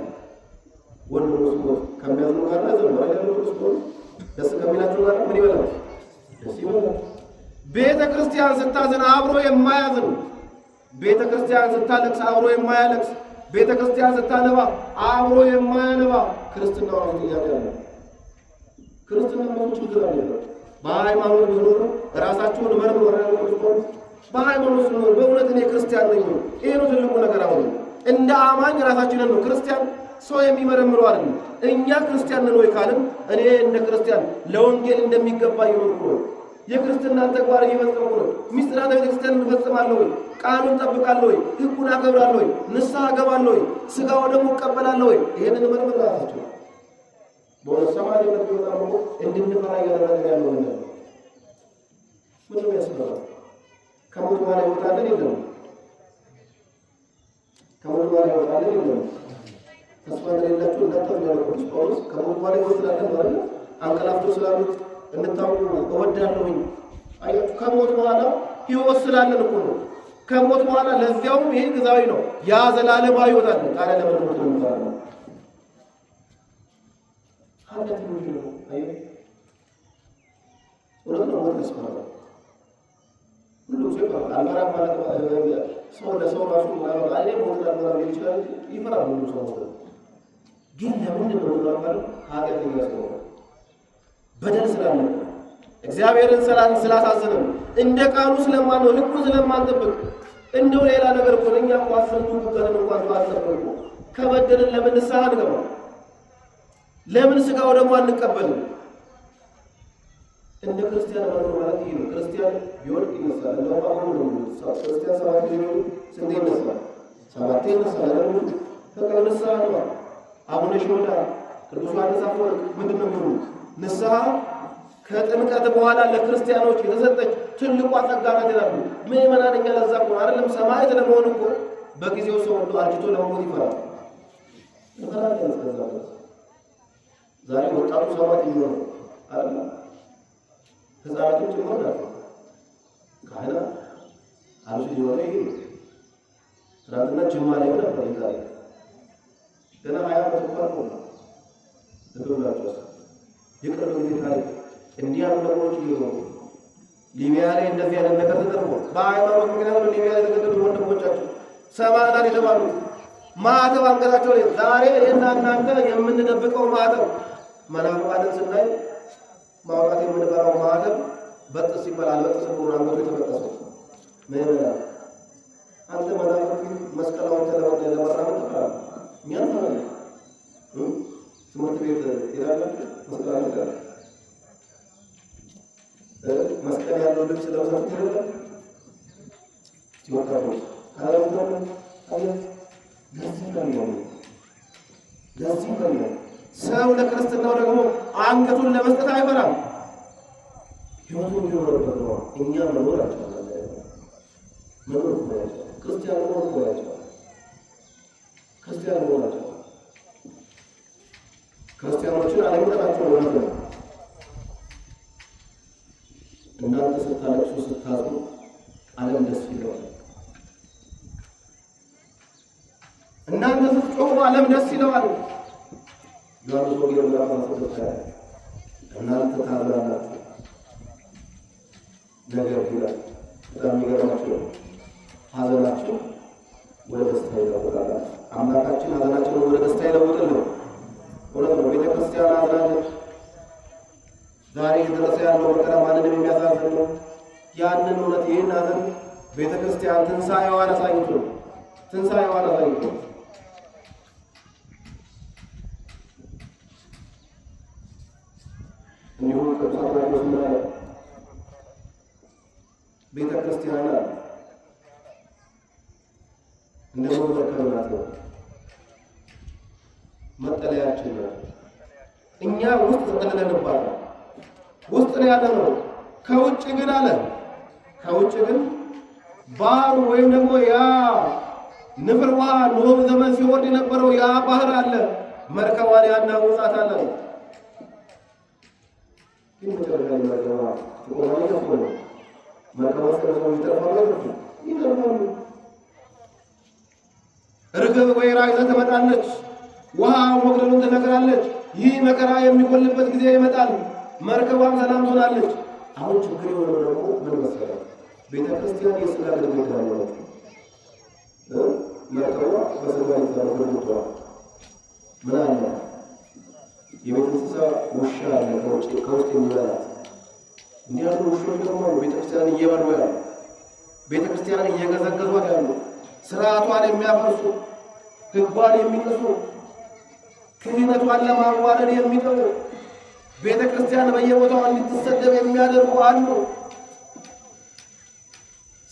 ወንድሞች ነው ከሚያዝኑ ጋር ዘመራ ክርስቶስ ደስ ከሚላቸው ጋር ምን ይበላል? ደስ ይበላል። ቤተ ክርስቲያን ስታዝን አብሮ የማያዝን፣ ቤተ ክርስቲያን ስታለቅስ አብሮ የማያለቅስ፣ ቤተ ክርስቲያን ስታነባ አብሮ የማያነባ ክርስትና ነው ያለው። ክርስትና ምን ችግር አለ? በሃይማኖት ቢኖር ራሳቸውን መርምሩ ወራው በሃይማኖት ነው። በእውነት እኔ ክርስቲያን ነኝ፣ ይሄ ነው ትልቁ ነገር። አሁን እንደ አማኝ ራሳችንን ነው ክርስቲያን ሰው የሚመረምረው አይደል? እኛ ክርስቲያን ነን ወይ ካልን እኔ እንደ ክርስቲያን ለወንጌል እንደሚገባ ይኖርኩ ነው። የክርስትናን ተግባር እየፈጸምኩ ነው። ሚስጥራተ ቤተክርስቲያን እንፈጽማለሁ ወይ? ቃሉን ጠብቃለሁ ወይ? ሕጉን አከብራለሁ ወይ? ንስሐ እገባለሁ ወይ? ሥጋው ደግሞ እቀበላለሁ ወይ? ይሄንን መርምር ራሳችሁ በእውነት ሰማይ በጣም እንድንፈራ እያደረገ ያለው ነገር ምንም ያስፈራ። ከሞት በኋላ ይወጣልን የለም? ከሞት በኋላ ይወጣልን የለም? ተስፋ እንደሌላችሁ እንዳታው ያለው ቅዱስ ጳውሎስ ከሞት በኋላ ይወጣልን ማለት አንቀላፍቶ ስላሉት እንታውቁ እወዳለሁኝ። አያችሁ፣ ከሞት በኋላ ሕይወት ስላለን እኮ ነው። ከሞት በኋላ ለዚያውም ይሄ ግዛዊ ነው፣ ያ ዘላለማዊ ይወጣል። ታዲያ ለምን ሞት ነው የሚባለው? ኃጢአት ነው። አያችሁ፣ ወለና ሞት ያስፈራል። ሁሉም ሰው አልፈራም ማለት ሰው ለሰው ራሱ ማለት አይደለም። ሞት ላልፈራ ይችላል፣ ይፈራል ሁሉ ሰው። ግን ለምንድን ነው ማለት ኃጢአት ነው በደል ስላለ እግዚአብሔርን ስላሳዘነን እንደ ቃሉ ስለማንኖር ሕጉን ስለማንጠብቅ እንደው ሌላ ነገር እኮ ለኛ እኮ አስርቱን ቁጥርን እንኳን ባልጠበቁ ከበደልን ለምን ንስሐ አንገባ? ለምን ሥጋው ደግሞ አንቀበልም? እንደ ክርስቲያን መኖር ማለት ይሄ ነው። ክርስቲያን ቢወድቅ ይነሳል። እንደው አሁን ነው ክርስቲያን ሰባት ቢሆን ስንት ይነሳል? ሰባት ይነሳል። ለምን በቃ ንስሐ ነው። አቡነ ሽኖዳ ቅዱስ ዮሐንስ አፈወርቅ ምንድን ነው የሚሉት? ንስሐ ከጥምቀት በኋላ ለክርስቲያኖች የተሰጠች ትልቋ ጸጋ ናት ይላሉ። ምእመናን እኛ ለዛ እኮ አይደለም ሰማዕት ለመሆን እኮ በጊዜው ሰው ሁሉ አርጅቶ ለመሞት ይፈራል። ዛሬ ወጣቱ ሰማዕት ይሆናል አይደል? ሕፃናቶች ጭምር ናቸው። ካህናት አርሱ ይሆነ ይሄ ትናንትና ጅማ ላይ ነበር ይታያል። ገና 20 ዓመት እንኳን ነው እንደውላችሁ የቅርብ ጊዜ ታሪክ እንዲህ ያሉ ነገሮች እየሆኑ ሊቢያ ላይ እንደዚህ አይነት ነገር ተደርጎ በሃይማኖት ምክንያት ሊቢያ ላይ የተገደሉ ወንድሞቻችን ሰማዕታት የተባሉት ማዕተብ አንገታቸው ላይ ዛሬ እኔና እናንተ የምንደብቀው ማዕተብ መናፍቃንን ስናይ ማውጣት የምንፈራው ማዕተብ በጥስ ይባላል። በጥስ ብሎ አንገቱ የተበጠሰው ምን ይላል? አንተ መናፍቅ መስቀላውን ተለወደ ለመራመድ ተፈራ እኛን ፈራ ትምህርት ቤት ይላል መስቀላውን ተለወደ መስቀል ያለው ልብስ ለብሰው ይላል ሲወጣው ካላውጣው ለዚህ ነው ሰው ለክርስትናው ደግሞ አንገቱን ለመስጠት አይፈራም። ሕይወቱን ይኖርበት ነው። እኛ መኖር አልቻለም። መኖር ክርስቲያን መኖር አልቻለም። ክርስቲያኖችን አለመጠናቸው ነው። እናንተ ስታለቅሱ ስታዝኑ ዓለም ደስ ይለዋል። እናንተ ስትጮሁ ዓለም ደስ ይለዋል። ዮሐንስ ወንጌል ምዕራፍ 16 እናንተ ታዝናላችሁ፣ ነገር ግን በጣም የሚገርማችሁ ሐዘናችሁ ወደ ደስታ ይለወጣል። አምላካችን ሐዘናችንን ወደ ደስታ ይለውጥልን። እውነት ነው። ቤተ ክርስቲያን አዝናለች። ዛሬ የደረሰ ያለው መከራ ማንንም የሚያሳዝን ነው። ያንን እውነት ይህን ሐዘን ቤተ ክርስቲያን ትንሣኤዋን አሳይቶ እንዲሁም ቅዱሳን ቤተ ክርስቲያን እንደ መመከር ናት፣ መጠለያችን ናት። እኛ ውስጥ ተጠልለንባታል። ውስጥ ነው ያለነው። ከውጭ ግን ከውጭ ግን ባህሩ ወይም ደግሞ ያ ንፍር ውሃ ኖህ ዘመን ሲወርድ የነበረው ያ ባህር አለ። መርከቧን ያናውጻት አለ። ግን መጨረሻ መርከቧ ትቆማለች። መርከቧ ስለሰው ይተርፋሉ። ርግብ ወይራ ይዛ ትመጣለች። ውሃ ሞግደሉን ትነግራለች። ይህ መከራ የሚጎልበት ጊዜ ይመጣል። መርከቧም ሰላም ትሆናለች። አሁን ችግር የሆነው ደግሞ ምን መሰለህ? ቤተ ክርስቲያን የሥጋ ግድግዳ ነው። መርከቧ በሥጋ ግድግዳ ምን አለ? የቤት እንስሳ ውሻ አለ፣ ከውስጥ የሚበላት እንዲህ ያሉ ውሾች ደግሞ ቤተ ክርስቲያንን እየበሉ ያሉ፣ ቤተ ክርስቲያንን እየገዘገዟት ያሉ፣ ስርዓቷን የሚያፈርሱ፣ ሕጓን የሚጥሱ፣ ክህነቷን ለማዋረድ የሚጥሩ፣ ቤተ ክርስቲያን በየቦታው እንድትሰደብ የሚያደርጉ አሉ።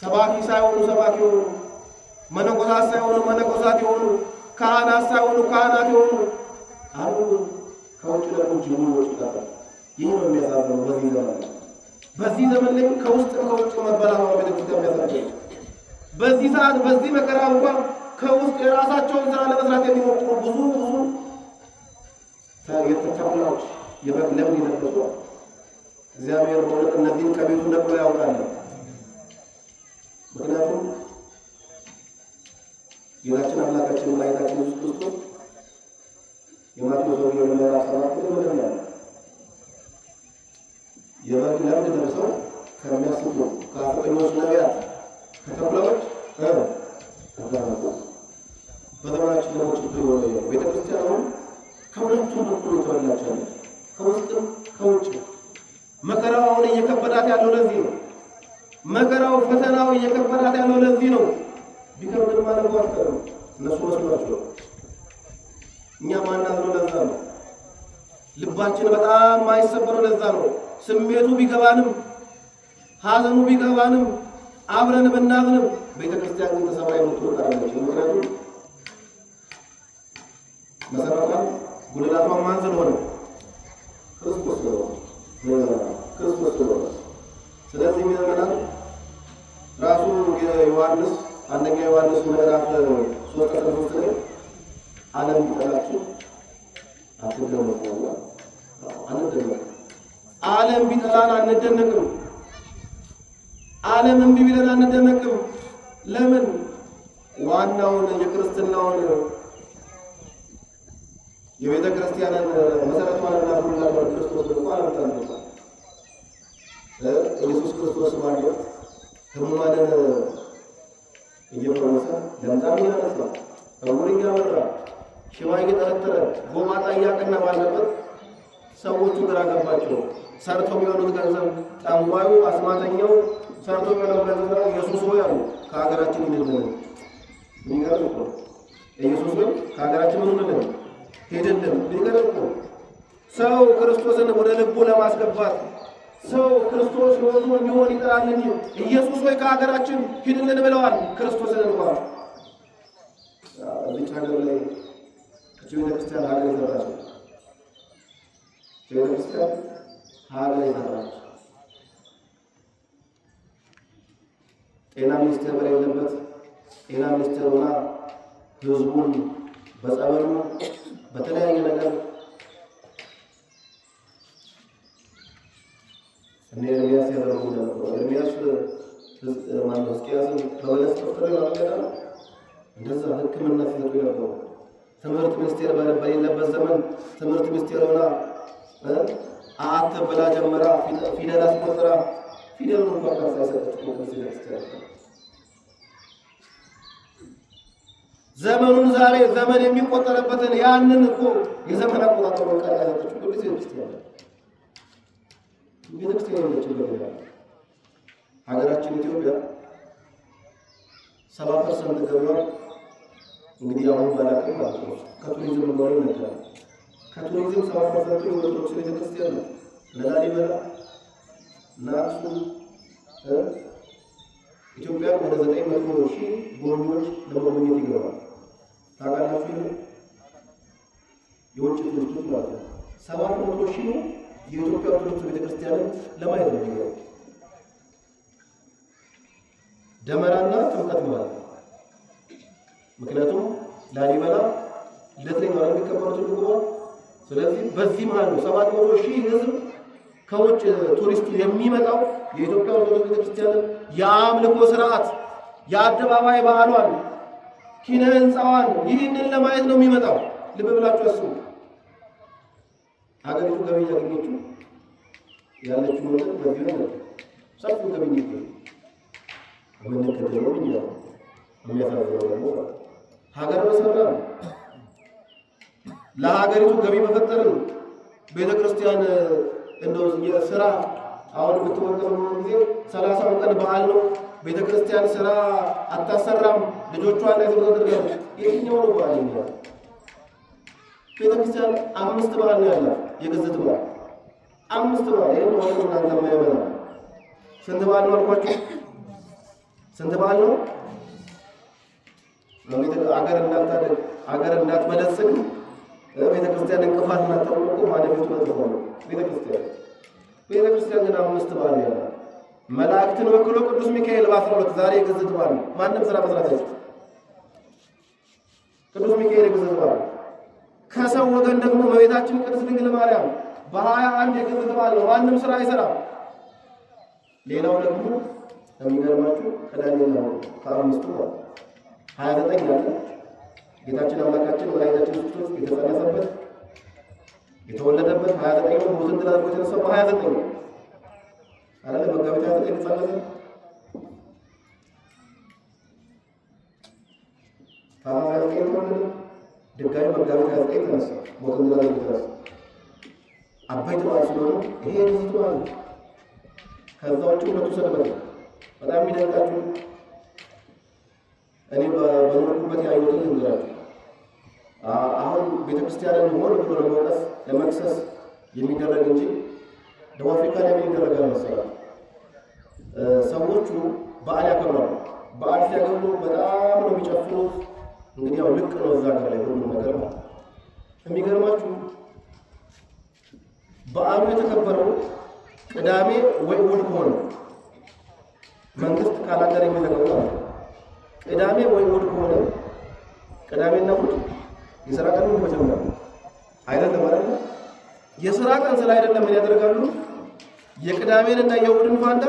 ሰባኪ ሳይሆኑ ሰባኪ የሆኑ፣ መነኮሳት ሳይሆኑ መነኮሳት የሆኑ፣ ካህናት ሳይሆኑ ካህናት የሆኑ አሉ። ከውጭ ደግሞ ጅቦች ይጣሉ። ይህ ነው የሚያሳዝነው። በዚህ ዘመን ላይ ከውስጥም ከውጭ መበላማ ቤተክርስቲያን የሚያሳዝነው። በዚህ ሰዓት በዚህ መከራ እንኳን ከውስጥ የራሳቸውን ስራ ለመስራት የሚሞክሩ ብዙ ተተኩላዎች የበግ ለምድ የለበሱ እግዚአብሔር በእውነት እነዚህን ከቤቱ ነቅሎ ያውቃል። ምክንያቱም ጌታችን አምላካችን መድኃኒታችን ኢየሱስ ክርስቶስ የማቴዎስ ወንጌል ምዕራፍ 7 ላይ ምንድን ነው? የበግ ለምድ ለብሰው ከሚያስቱ ከሐሰተኞች ነቢያት ከተኩላዎች ተጋረጡ። በዘመናችን ደግሞ ችግር የሆነ ቤተ ክርስቲያን አሁን ከሁለቱም በኩል የተበላቻለች፣ ከውስጥም ከውጭ። መከራው አሁን እየከበዳት ያለው ለዚህ ነው። መከራው ፈተናው እየከበዳት ያለው ለዚህ ነው። ቢከብድ ማለት ነው እነሱ መስሏቸው እኛ ማናዝነው ለዛ ነው። ልባችን በጣም ማይሰበረው ለዛ ነው። ስሜቱ ቢገባንም ሐዘኑ ቢገባንም አብረን ብናዝንም ቤተ ክርስቲያን ግን ተሰብራ የምትወጣ አይደለች። ምክንያቱም መሰረቷን ጉልላቷን ማን ስለሆነ? ክርስቶስ ስለሆነ። ስለዚህ ምዕመናን ራሱ ዮሐንስ አንደኛ ዮሐንስ ምዕራፍ 3 ላይ ዓለም ቢጠላችሁ አትደነቁ። አንደነቅ። ዓለም ቢጠላን አንደነቅም። ዓለም እምቢ ቢለን አንደነቅም። ለምን? ዋናውን የክርስትናውን የቤተ ክርስቲያንን መሰረቷንና ጉልላቷን ክርስቶስ ደግሞ አለመጠንቀቅ ኢየሱስ ክርስቶስ ማለት ሕሙማንን እየፈወሰ ለምጻም እያነሳ ዕውር እያበራ ሽባ እየጠረጠረ ጎባጣ እያቀና ባለበት ሰዎቹ ግራ ገባቸው። ሰርተው የሚሆኑት ገንዘብ ጠንቋዩ አስማተኛው ሰርተው የሚሆነው ገንዘብ ኢየሱስ ሆይ አሉ ከሀገራችን ይልልን። የሚገርም እኮ ኢየሱስ ሆይ ከሀገራችን ምን ይልልን ሄድልን። የሚገርም እኮ ሰው ክርስቶስን ወደ ልቡ ለማስገባት ሰው ክርስቶስ ሕይወቱ እንዲሆን ይጥራል እንጂ ኢየሱስ ሆይ ከሀገራችን ሂድልን ብለዋል። ክርስቶስን እንኳን እዚች ሀገር ላይ ቤተክርስቲያን ሀገር የሰራች ቤተክርስቲያን ሀገር የሰራች ጤና ሚኒስቴር በሌለበት ጤና ሚኒስቴር ሆና ህዝቡን በጸበሉ በተለያየ ነገር እኔ ኤርሚያስ ያደረጉ ነበር። ኤርሚያስ ማነው ሕዝቅያስን በበለስ ጠፍጥሮ ያደረገ እንደዛ ሕክምና ሲሰጡ ነበር። ትምህርት ሚኒስቴር በሌለበት ዘመን ትምህርት ሚኒስቴር ሆና አአት ብላ ጀምራ ፊደል አስቆጥራ ፊደሉን እንኳን ካሳ የሰጠች ቤተክርስቲያን ዘመኑን ዛሬ ዘመን የሚቆጠርበትን ያንን እኮ የዘመን አቆጣጠሩን ቃል ያሰጠች ቅዱስ ቤተክርስቲያን ቤተክርስቲያን የሆነችበት ይላል። ሀገራችን ኢትዮጵያ 70% ገቢዋ እንግዲህ አሁን ባላቅም ማለት ነው ከቱሪዝም ጋር ይነገራል። ከቱሪዝም 70% የኦርቶዶክስ ቤተክርስቲያን ነው። ለላሊበላ እና አክሱም ኢትዮጵያ ወደ 900,000 ጎብኚዎች ለመጎብኘት ይገባል። ታውቃላችሁ? የውጭ ቱሪስቶች ማለት ነው 700,000 የኢትዮጵያ ኦርቶዶክስ ቤተክርስቲያንን ለማየት ነው የሚገባው። ደመራና ጥምቀት ማለት ነው። ምክንያቱም ላሊበላ ለትለኝ ማለት የሚከበሩት ልጉባ። ስለዚህ በዚህ መሃል ነው 700,000 ህዝብ ከውጭ ቱሪስቱ የሚመጣው የኢትዮጵያ ኦርቶዶክስ ቤተክርስቲያን የአምልኮ ስርዓት የአደባባይ ባህሏን ኪነ ህንፃዋን ይህንን ለማየት ነው የሚመጣው። ልብ ብላችሁ አስቡ። ሀገሪቱ ገቢ ያገኘችው ያለችው ወደ በዚህ ነው ሰፊው ገቢ ነው። ምን ከተደረገ ነው የሚያሳዝነው ደግሞ ሀገር በሰራ ለሀገሪቱ ገቢ መፈጠር ቤተክርስቲያን እንደው የሥራ አሁን የምትወቀው ጊዜ 30 ቀን በዓል ነው። ቤተክርስቲያን ስራ አታሰራም። ልጆቿን ላይ ተደረገ የትኛው ነው በዓል ነው? ቤተክርስቲያን 5 በዓል ነው ያላት። የግዝት በዓል 5 በዓል ይሄን ነው እናንተ ማይበላ ስንት በዓል ነው አልኳችሁ? ስንት በዓል ነው? አገር እንዳትበለጽግ ቤተክርስቲያን እንቅፋት እናታውቁ ማለት ነው። ቤተክርስቲያን ግን 5 በዓል ነው ያላት። መላእክትን ወክሎ ቅዱስ ሚካኤል በ12 ዛሬ የግዝት በዓል ነው። ማንም ስራ መስራት አይችልም። ቅዱስ ሚካኤል የግዝት በዓል ከሰው ወገን ደግሞ እመቤታችን ቅድስት ድንግል ማርያም በ21 የግዝት በዓል ነው። ማንም ስራ አይሰራም። ሌላው ደግሞ የሚገርማችሁ ቅዳሜ ነው። ከአምስቱ 29 አለ። ጌታችን አምላካችን መድኃኒታችን ክርስቶስ የተጸነሰበት የተወለደበት 29 ነው። ሞትን ድል አድርጎ የተነሳው 29 ነው አይደል? መጋቢት 29 የተጸነሰ ታዲያ የተወለደ ድጋሚ መጋቢት 29 ተነሳ። ሞትን ድል አድርጎ የተነሳ አባይ ተባለ ስለሆነ ይሄ ልጅ ተባለ። ከዛ ውጭ ሁለቱ ሰንበት ነው። በጣም የሚደንቃችሁ እኔ በኖርኩበት ያየሁትን ልንገራችሁ። አሁን ቤተክርስቲያንን ሆን ብሎ ለመውቀስ ለመክሰስ የሚደረግ እንጂ ደቡብ አፍሪካ ላይ ምን ይደረጋል መሰላችሁ? ሰዎቹ በዓል ያከብራሉ። በዓል ሲያከብሩ በጣም ነው የሚጨፍሩት። እንግዲህ ያው ልክ ነው እዛ ሀገር ላይ ሁሉ ነገር ማለት ነው። የሚገርማችሁ በዓሉ የተከበረው ቅዳሜ ወይ እሑድ ከሆነ መንግስት ካላንደር የሚዘጋው ነው። ቅዳሜ ወይ እሑድ ከሆነ ቅዳሜና እሑድ የሥራ ቀን ነው መጀመሪያ አይደለም ማለት ነው። የሥራ ቀን ስለ አይደለም ምን ያደርጋሉ? የቅዳሜንና የእሑድን ፋንታ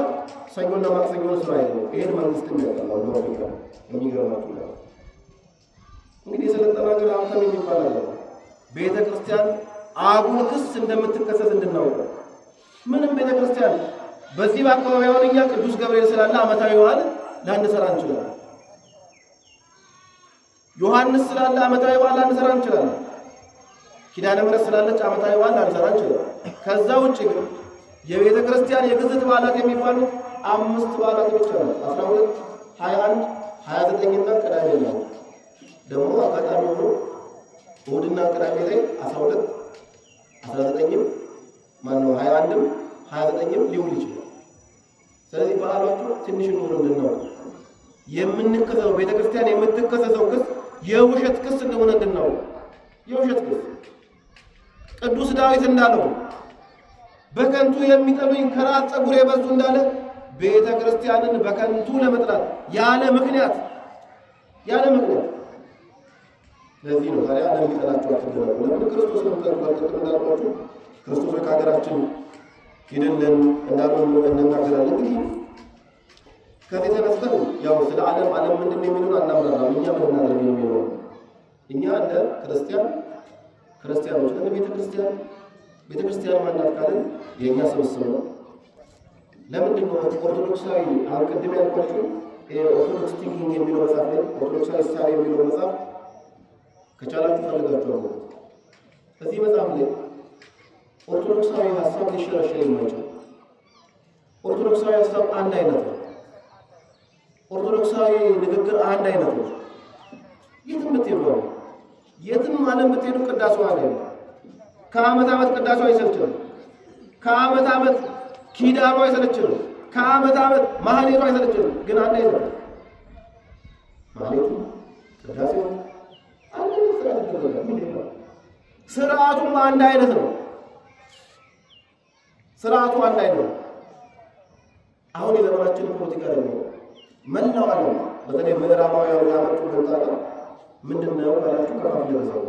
ሰኞና ማክሰኞ ስራ አይደለም። ይሄን መንግስት የሚያቀርበው ነው። አፍሪካ የሚገርማችሁ ነው። እንግዲህ የሰለጠነ ሀገር ሀብታም የሚባል አለ። ቤተ ክርስቲያን አጉል ክስ እንደምትከሰስ እንድናውቅ ምንም ቤተ ክርስቲያን በዚህ በአካባቢው እኛ ቅዱስ ገብርኤል ስላለ ዓመታዊ በዓል ላንሰራ እንችላለን። ዮሐንስ ስላለ ዓመታዊ በዓል ላንሰራ እንችላለን። ኪዳነ ምሕረት ስላለች ዓመታዊ በዓል ላንሰራ እንችላለን። ከዛ ውጭ ግን የቤተ ክርስቲያን የግዝት በዓላት የሚባሉት 5 በዓላት ብቻ ነው። 12፣ 21፣ 29 እና ቅዳሜ ነው። ደግሞ አጋጣሚ ሆኖ እሑድና ቅዳሜ ላይ 12፣ 19ም 21ም 29ም ሊውል ይችላል። ስለዚህ በዓላቱ ትንሽ እንደሆነ እንድናውቅ የምንከሰሰው ቤተክርስቲያን የምትከሰሰው ክስ የውሸት ክስ እንደሆነ እንድናውቅ የውሸት ክስ ቅዱስ ዳዊት እንዳለው በከንቱ የሚጠሉኝ ከራስ ፀጉር የበዙ እንዳለ ቤተ ክርስቲያንን በከንቱ ለመጥላት ያለ ምክንያት ለዚህ ነው ታዲያ ለሚጠላችሁ አትደረጉ። ለምን ክርስቶስ ለምትጠሉት እንዳልኳችሁ ክርስቶስ ከሀገራችን ሂድልን እንዳልሆን እንናገራለን። እንግዲህ ከዚህ ተነስተን ያው ስለ ዓለም ምንድን ነው የሚሉን አናምራራም። እኛ ምን እናደርግ ነው የሚለው እኛ እንደ ክርስቲያኖች እንደ ቤተክርስቲያን ማናት ካልን የእኛ ስብስብ ነው። ለምንድን ነው ኦርቶዶክሳዊ አሁን ቅድም ያልኳችሁ ኦርቶዶክስ ቲንኪንግ የሚለው መጽሐፍ ላይ ኦርቶዶክሳዊ እሳቤ የሚለው መጽሐፍ ከቻላችሁ ፈልጋችሁ ነው። እዚህ መጽሐፍ ላይ ኦርቶዶክሳዊ ሀሳብ ሊሸረሸር የማይችል ኦርቶዶክሳዊ ሀሳብ አንድ አይነት ነው። ኦርቶዶክሳዊ ንግግር አንድ አይነት ነው። የትም ብትሄዱ የትም ዓለም ብትሄዱ ቅዳሴው አንድ አይነት። ከዓመት ዓመት ቅዳሴው አይሰለችም። ከዓመት ዓመት ኪዳኑ አይሰለችም። ከዓመት ዓመት ማህሌቱ አይሰለችም። ግን አንድ አይነት ነው። ማህሌቱ ቅዳሴው አንድ ነው። ስርዓቱም አንድ አይነት ነው። ስርዓቱ አንድ አይነት ነው። አሁን የዘመናችን ፖለቲካ ደግሞ መላው ዓለም በተለይ ምዕራባውያን ያመጡ ገንጣጣ ምንድነው ካላችሁ ከፋፍለ ገዛው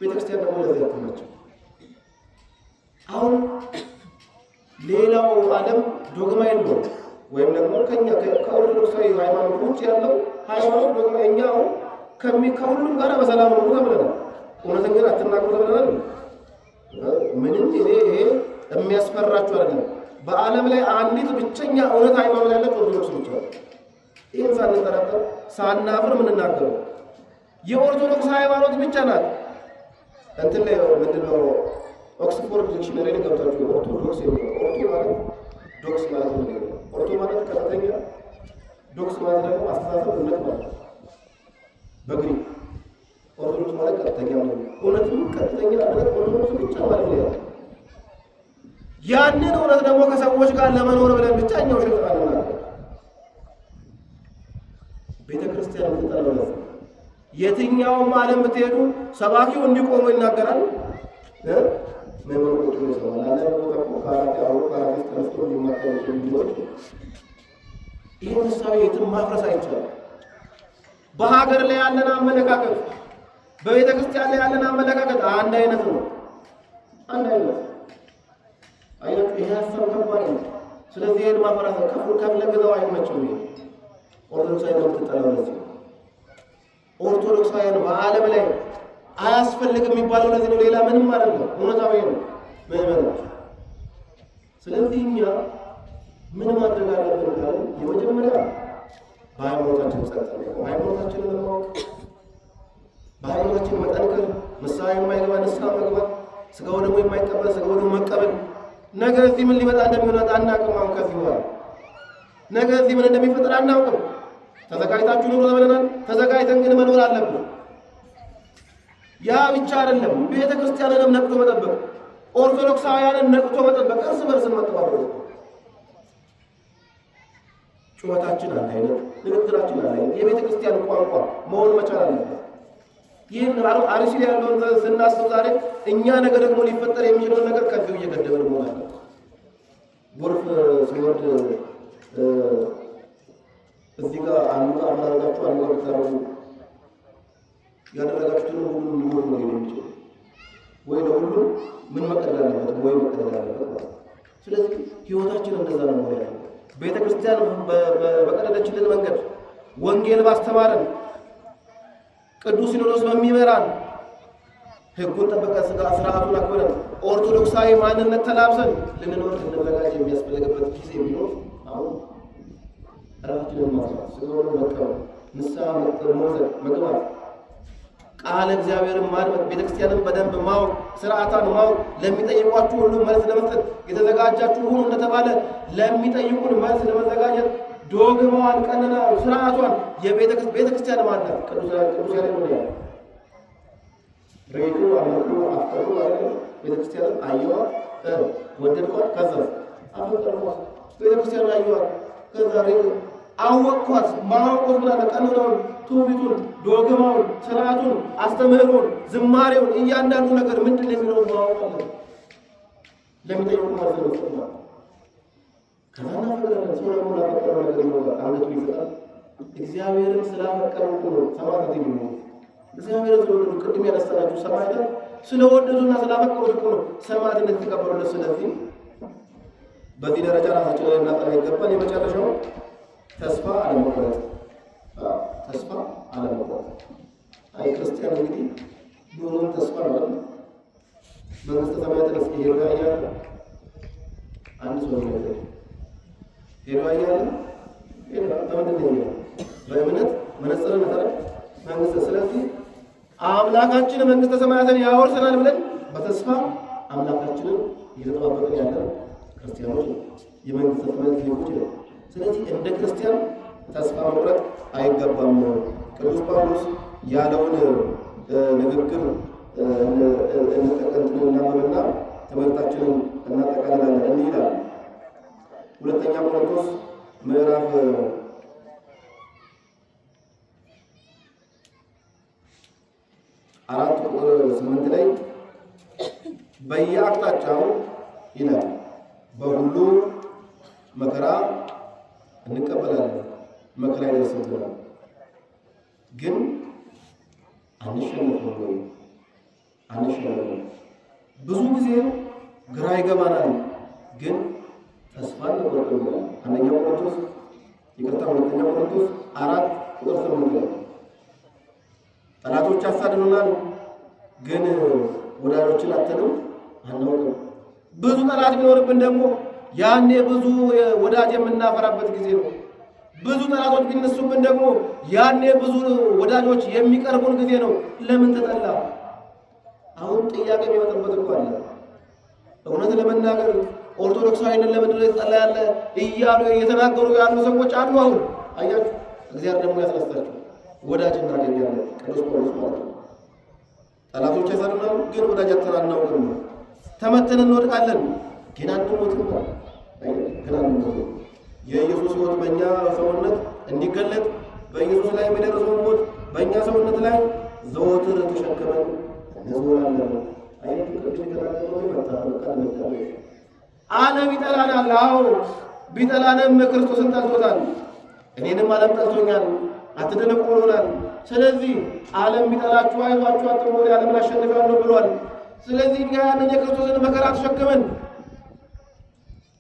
ቤተክርስቲያን ደግሞ ለዚህ ያተማቸው። አሁን ሌላው ዓለም ዶግማ የለውም ወይም ደግሞ ከኛ ከኦርቶዶክሳዊ ሃይማኖት ውጭ ያለው ሃይማኖት ዶግማ እኛው ከሁሉም ጋር በሰላም ነው ተብለናል። እውነትን ግን አትናገሩ ተብለናል። ምንም ይሄ የሚያስፈራችሁ አይደለም። በዓለም ላይ አንዲት ብቸኛ እውነት ሃይማኖት ያለች ኦርቶዶክስ ብቻ ነው። ይህን ሳንጠራጠር ሳናፍር የምንናገረው የኦርቶዶክስ ሃይማኖት ብቻ ናት። እንትን ላይ ምንድነው ኦክስፎርድ ዲክሽነሪ ላይ ገብታችሁ ኦርቶዶክስ የሚለው ኦርቶ ማለት ዶክስ ማለት ነው። ኦርቶ ማለት ቀጥተኛ፣ ዶክስ ማለት ደግሞ አስተሳሰብ እምነት ማለት ነው። በግሪክ ኦርቶዶክስ ማለት ቀጥተኛ ነው። እውነትም ቀጥተኛ እምነት ኦርቶዶክስ ብቻ ማለት ነው። ያንን እውነት ደግሞ ከሰዎች ጋር ለመኖር ብለን ብቻ እኛው ሸጣለና ቤተ ክርስቲያን የምትጠላው የትኛውም ዓለም ብትሄዱ ሰባኪው እንዲቆሙ ይናገራል። መመሮቹ ይሰማል። አንዳንድ ቦታ እኮ ካራቴ ተነስቶ የሚማከሩ ልጆች ይህን ምሳሌ የትም ማፍረስ አይቻልም። በሀገር ላይ ያለን አመለካከት፣ በቤተ ክርስቲያን ላይ ያለን አመለካከት አንድ አይነት ነው። አንድ አይነት አይነት ይሄ ሀሳብ ከባድ ነው። ስለዚህ ይህን ማፍረስ ከፍለገዛው አይመችም። ኦርቶዶክሳውያን የምትጠላው ለዚህ ነው። ኦርቶዶክሳውያን በዓለም ላይ አያስፈልግም የሚባለው ለዚህ ነው። ሌላ ምንም አይደለም። እውነታዊ ነው ምዕመናን። ስለዚህ እኛ ምን ማድረግ አለብን ካለ የመጀመሪያ በሃይማኖታችን ጸንተን ሃይማኖታችንን ለማወቅ በሃይማኖታችን መጠንከር፣ ንስሐ የማይገባ ንስሐ መግባት፣ ስጋው ደግሞ የማይቀበል ስጋው ደግሞ መቀበል። ነገ እዚህ ምን ሊመጣ እንደሚሆን አናውቅም። አሁን ከዚህ በኋላ ነገ እዚህ ምን እንደሚፈጠር አናውቅም። ተዘጋጅታችሁ ኑሩ ተብለናል። ተዘጋጅተን ግን መኖር አለብን። ያ ብቻ አይደለም፣ ቤተ ክርስቲያንንም ነቅቶ መጠበቅ፣ ኦርቶዶክሳውያንን ነቅቶ መጠበቅ፣ እርስ በርስን መጠባበቅ። ጩኸታችን አንድ አይነት፣ ንግግራችን አንድ አይነት፣ የቤተ ክርስቲያን ቋንቋ መሆን መቻል አለበት። ይህን አርሲ ላይ ያለውን ስናስብ ዛሬ እኛ ነገ ደግሞ ሊፈጠር የሚችለውን ነገር ከዚሁ እየገደብን መሆን አለ። ጎርፍ ሲወርድ እዚህ ጋር አንዱ አማራጫችሁ አንዱ ብታረጉ ያደረጋችሁትን ሁሉ ሊሆን ነው የሚችል ወይ ለሁሉ ምን መቀደል አለበት ወይ መቀደል አለበት። ስለዚህ ህይወታችን እንደዛ ነው ማለት ነው። ቤተ ክርስቲያን በቀደደችልን መንገድ ወንጌል ባስተማረን ቅዱስ ሲኖዶስ በሚመራን ሕጉን ጠበቀን ስርዓቱን አክብረን ኦርቶዶክሳዊ ማንነት ተላብሰን ልንኖር ልንዘጋጅ የሚያስፈልግበት ጊዜ ቢኖር አሁን ራሳችንን ማስራት ስለሆነ መቀበል ንስሐ መውሰድ መግባት ቃለ እግዚአብሔርን ማድመጥ ቤተክርስቲያንን በደንብ ማወቅ ስርዓቷን ማወቅ ለሚጠይቋችሁ ሁሉ መልስ ለመስጠት የተዘጋጃችሁ ሁኑ እንደተባለ ለሚጠይቁን መልስ ለመዘጋጀት ዶግማዋን ቀንና ስርዓቷን ቤተክርስቲያን ማለት ቅዱስ ያሬድ ነው ያለው። ሬቱ አመጡ አፍቀሩ አለ ቤተክርስቲያን አየዋት ወደድኳት ከዛ አፈቀርኳት ቤተክርስቲያን አየዋት ከዛ ሬቱ አወቅኳት ማወቁት ብላ ቀኖናውን ትውፊቱን ዶግማውን ስርዓቱን አስተምህሮን ዝማሬውን እያንዳንዱ ነገር ምንድን ነው የሚለውን ማወቅ አለ። ለሚጠይቁ ማለት ነው ተባለ ከዛና ፈቀደ ሶሎሞን ላፈቀረው ነገር ይኖራል አንደቱ ይፈጣል። እግዚአብሔርን ስላፈቀረው ነው ሰማዕታት የሚሆኑ እግዚአብሔርን ስለወደዱ ቅድም ያነሳናችሁ ሰማዕታት ስለወደዱና ስላፈቀሩት እኮ ነው ሰማዕትነት የተቀበሉለት። ስለዚህ በዚህ ደረጃ ራሳችን ላይ እናጠና ይገባል። የመጨረሻው ተስፋ አለመቁረጥ። ተስፋ አለመቁረጥ። አይ ክርስቲያን እንግዲህ ኑሮን ተስፋ ነው። መንግስተ ሰማያትን እስኪ ሄዶ ያያል አንድ ሰው ነው ሄዶ ያያል በምንድን ነው በእምነት መነጽርን አታረግ መንግስት። ስለዚህ አምላካችን መንግስተ ሰማያትን ያወርሰናል ብለን በተስፋ አምላካችንን እየተጠባበቅን ያለን ክርስቲያኖች የመንግስተ ሰማያት ዜጎች ነው። ስለዚህ እንደ ክርስቲያን ተስፋ መቁረጥ አይገባም። ቅዱስ ጳውሎስ ያለውን ንግግር እናንብብና ትምህርታችንን እናጠቃልላለን። እንዲህ ይላል ሁለተኛ ቆሮንቶስ ምዕራፍ 4:8 ላይ በየአቅጣጫው ይላል በሁሉ መከራ እንቀበላለን፣ መከራ ይደርስብናል፣ ግን አንሸነፍም ወይ? አንሸነፍም። ብዙ ጊዜ ግራ ይገባናል፣ ግን ተስፋ አንቆርጥም ይላል። ሁለተኛ ቆሮንቶስ 4:8 ላይ ጠላቶች ያሳድዱናል፣ ግን ወዳጆችን አተንም አናውቅም። ብዙ ጠላት ቢኖርብን ደግሞ ያኔ ብዙ ወዳጅ የምናፈራበት ጊዜ ነው። ብዙ ጠላቶች ቢነሱብን ደግሞ ያኔ ብዙ ወዳጆች የሚቀርቡን ጊዜ ነው። ለምን ተጠላ? አሁን ጥያቄ የሚመጣበት እኮ አለ። እውነት ለመናገር ኦርቶዶክሳዊንን ለምንድን ነው የተጠላ ያለ እያሉ እየተናገሩ ያሉ ሰዎች አሉ። አሁን አያችሁ፣ እግዚአብሔር ደግሞ ያስነሳቸው ወዳጅ እናገኛለን። ቅዱስ ጳውሎስ ማለት ነው። ጠላቶች ያሳድዱናል፣ ግን ወዳጅ አናውቅም። ተመተን እንወድቃለን፣ ግን አንሞትም። ግን አንሞትም። የኢየሱስ ሕይወት በእኛ ሰውነት እንዲገለጥ በኢየሱስ ላይ የሚደርሰውን ሞት በእኛ ሰውነት ላይ ዘወትር ተሸክመን እንዞራለን። ዓለም ይጠላናል። አዎ ቢጠላንም ክርስቶስን ጠልቶታል። እኔንም ዓለም ጠልቶኛል። አትደነቁ ብሎናል። ስለዚህ ዓለም ቢጠላችሁ አይዟችሁ አትሞቱ፣ ዓለምን አሸንፋለሁ ብሏል። ስለዚህ እኛ ያንን የክርስቶስን መከራ ተሸክመን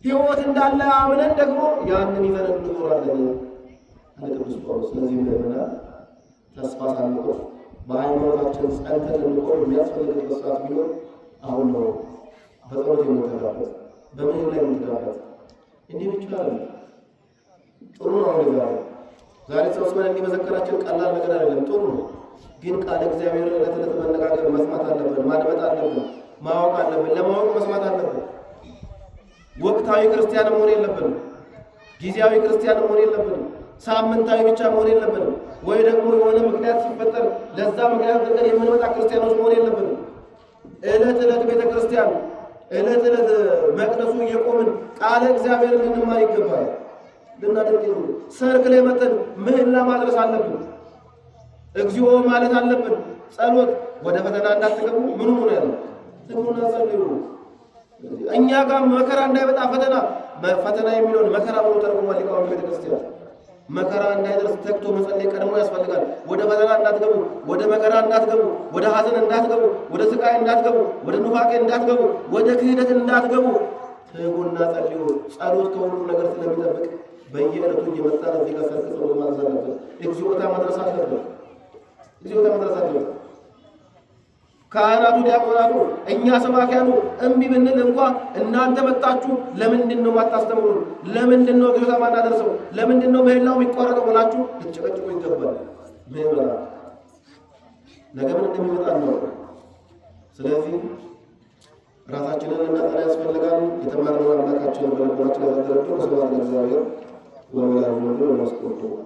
ሕይወት እንዳለ አምነን ደግሞ ያንን ይዘን እንኖራለን አለ ቅዱስ ጳውሎስ። ስለዚህ ምእመናን ተስፋ ሳንቆርጥ በሃይማኖታችን ጸንተን እንቆም የሚያስፈልግበት ሰዓት ቢኖር አሁን ነው። በጸሎት የምንተጋበት በምግብ ላይ የምንተጋበት እንዲህ ብቻ ጥሩ ነው። ዛሬ ተሰብስበን እንዲመዘከራችን ቀላል ነገር አይደለም። ጥሩ ነው። ግን ቃል እግዚአብሔር ዕለት ዕለት መነጋገር መስማት አለብን፣ ማድመጥ አለብን፣ ማወቅ አለብን። ለማወቅ መስማት አለብን። ወቅታዊ ክርስቲያን መሆን የለብንም። ጊዜያዊ ክርስቲያን መሆን የለብንም። ሳምንታዊ ብቻ መሆን የለብንም። ወይ ደግሞ የሆነ ምክንያት ሲፈጠር ለዛ ምክንያት ነገር የምንመጣ ክርስቲያኖች መሆን የለብንም። ዕለት ዕለት ቤተ ክርስቲያን፣ ዕለት ዕለት መቅደሱ እየቆምን ቃለ እግዚአብሔርን ልንማር ይገባል። ልናደርግ ሰርክ ላይ መጠን ምህላ ማድረስ አለብን። እግዚኦ ማለት አለብን። ጸሎት ወደ ፈተና እንዳትገቡ ምን ሆነ ያለው ትጉና ጸልዩ። እኛ ጋር መከራ እንዳይመጣ ፈተና የሚለውን መከራ ብሎ ተርጉሟል ሊቃውንት ቤተክርስቲያን። መከራ እንዳይደርስ ተግቶ መጸለይ ቀድሞ ያስፈልጋል። ወደ ፈተና እንዳትገቡ፣ ወደ መከራ እንዳትገቡ፣ ወደ ሐዘን እንዳትገቡ፣ ወደ ስቃይ እንዳትገቡ፣ ወደ ኑፋቄ እንዳትገቡ፣ ወደ ክህደት እንዳትገቡ ትጉና ጸልዩ። ጸሎት ከሁሉ ነገር ስለሚጠብቅ በየዕለቱ እየመጣ እዚህ ጋር ሰርክ ጸሎት ማድረስ አለበት። እግዚኦታ መድረስ አለበት። እግዚኦታ መድረስ አለበት። ካህናቱ ዲያቆናቱ እኛ ሰባኪያኑ እምቢ ብንል እንኳን እናንተ መጣችሁ ለምንድን ነው ማታስተምሩን? ለምንድን ነው ግዴታ ማናደርሰው? ለምንድን ነው ምህላው የሚቋረጠው ብላችሁ ልትጨቀጭቁ ይገባል። ምህላ ነገ ምን እንደሚመጣ ነው። ስለዚህ ራሳችንን እናጠና ያስፈልጋል። የተማርነውን አምላካችንን በልቦናችን ያሳደረብን ስብሐት ለእግዚአብሔር ወለወላዲቱ ድንግል ወለመስቀሉ ክቡር።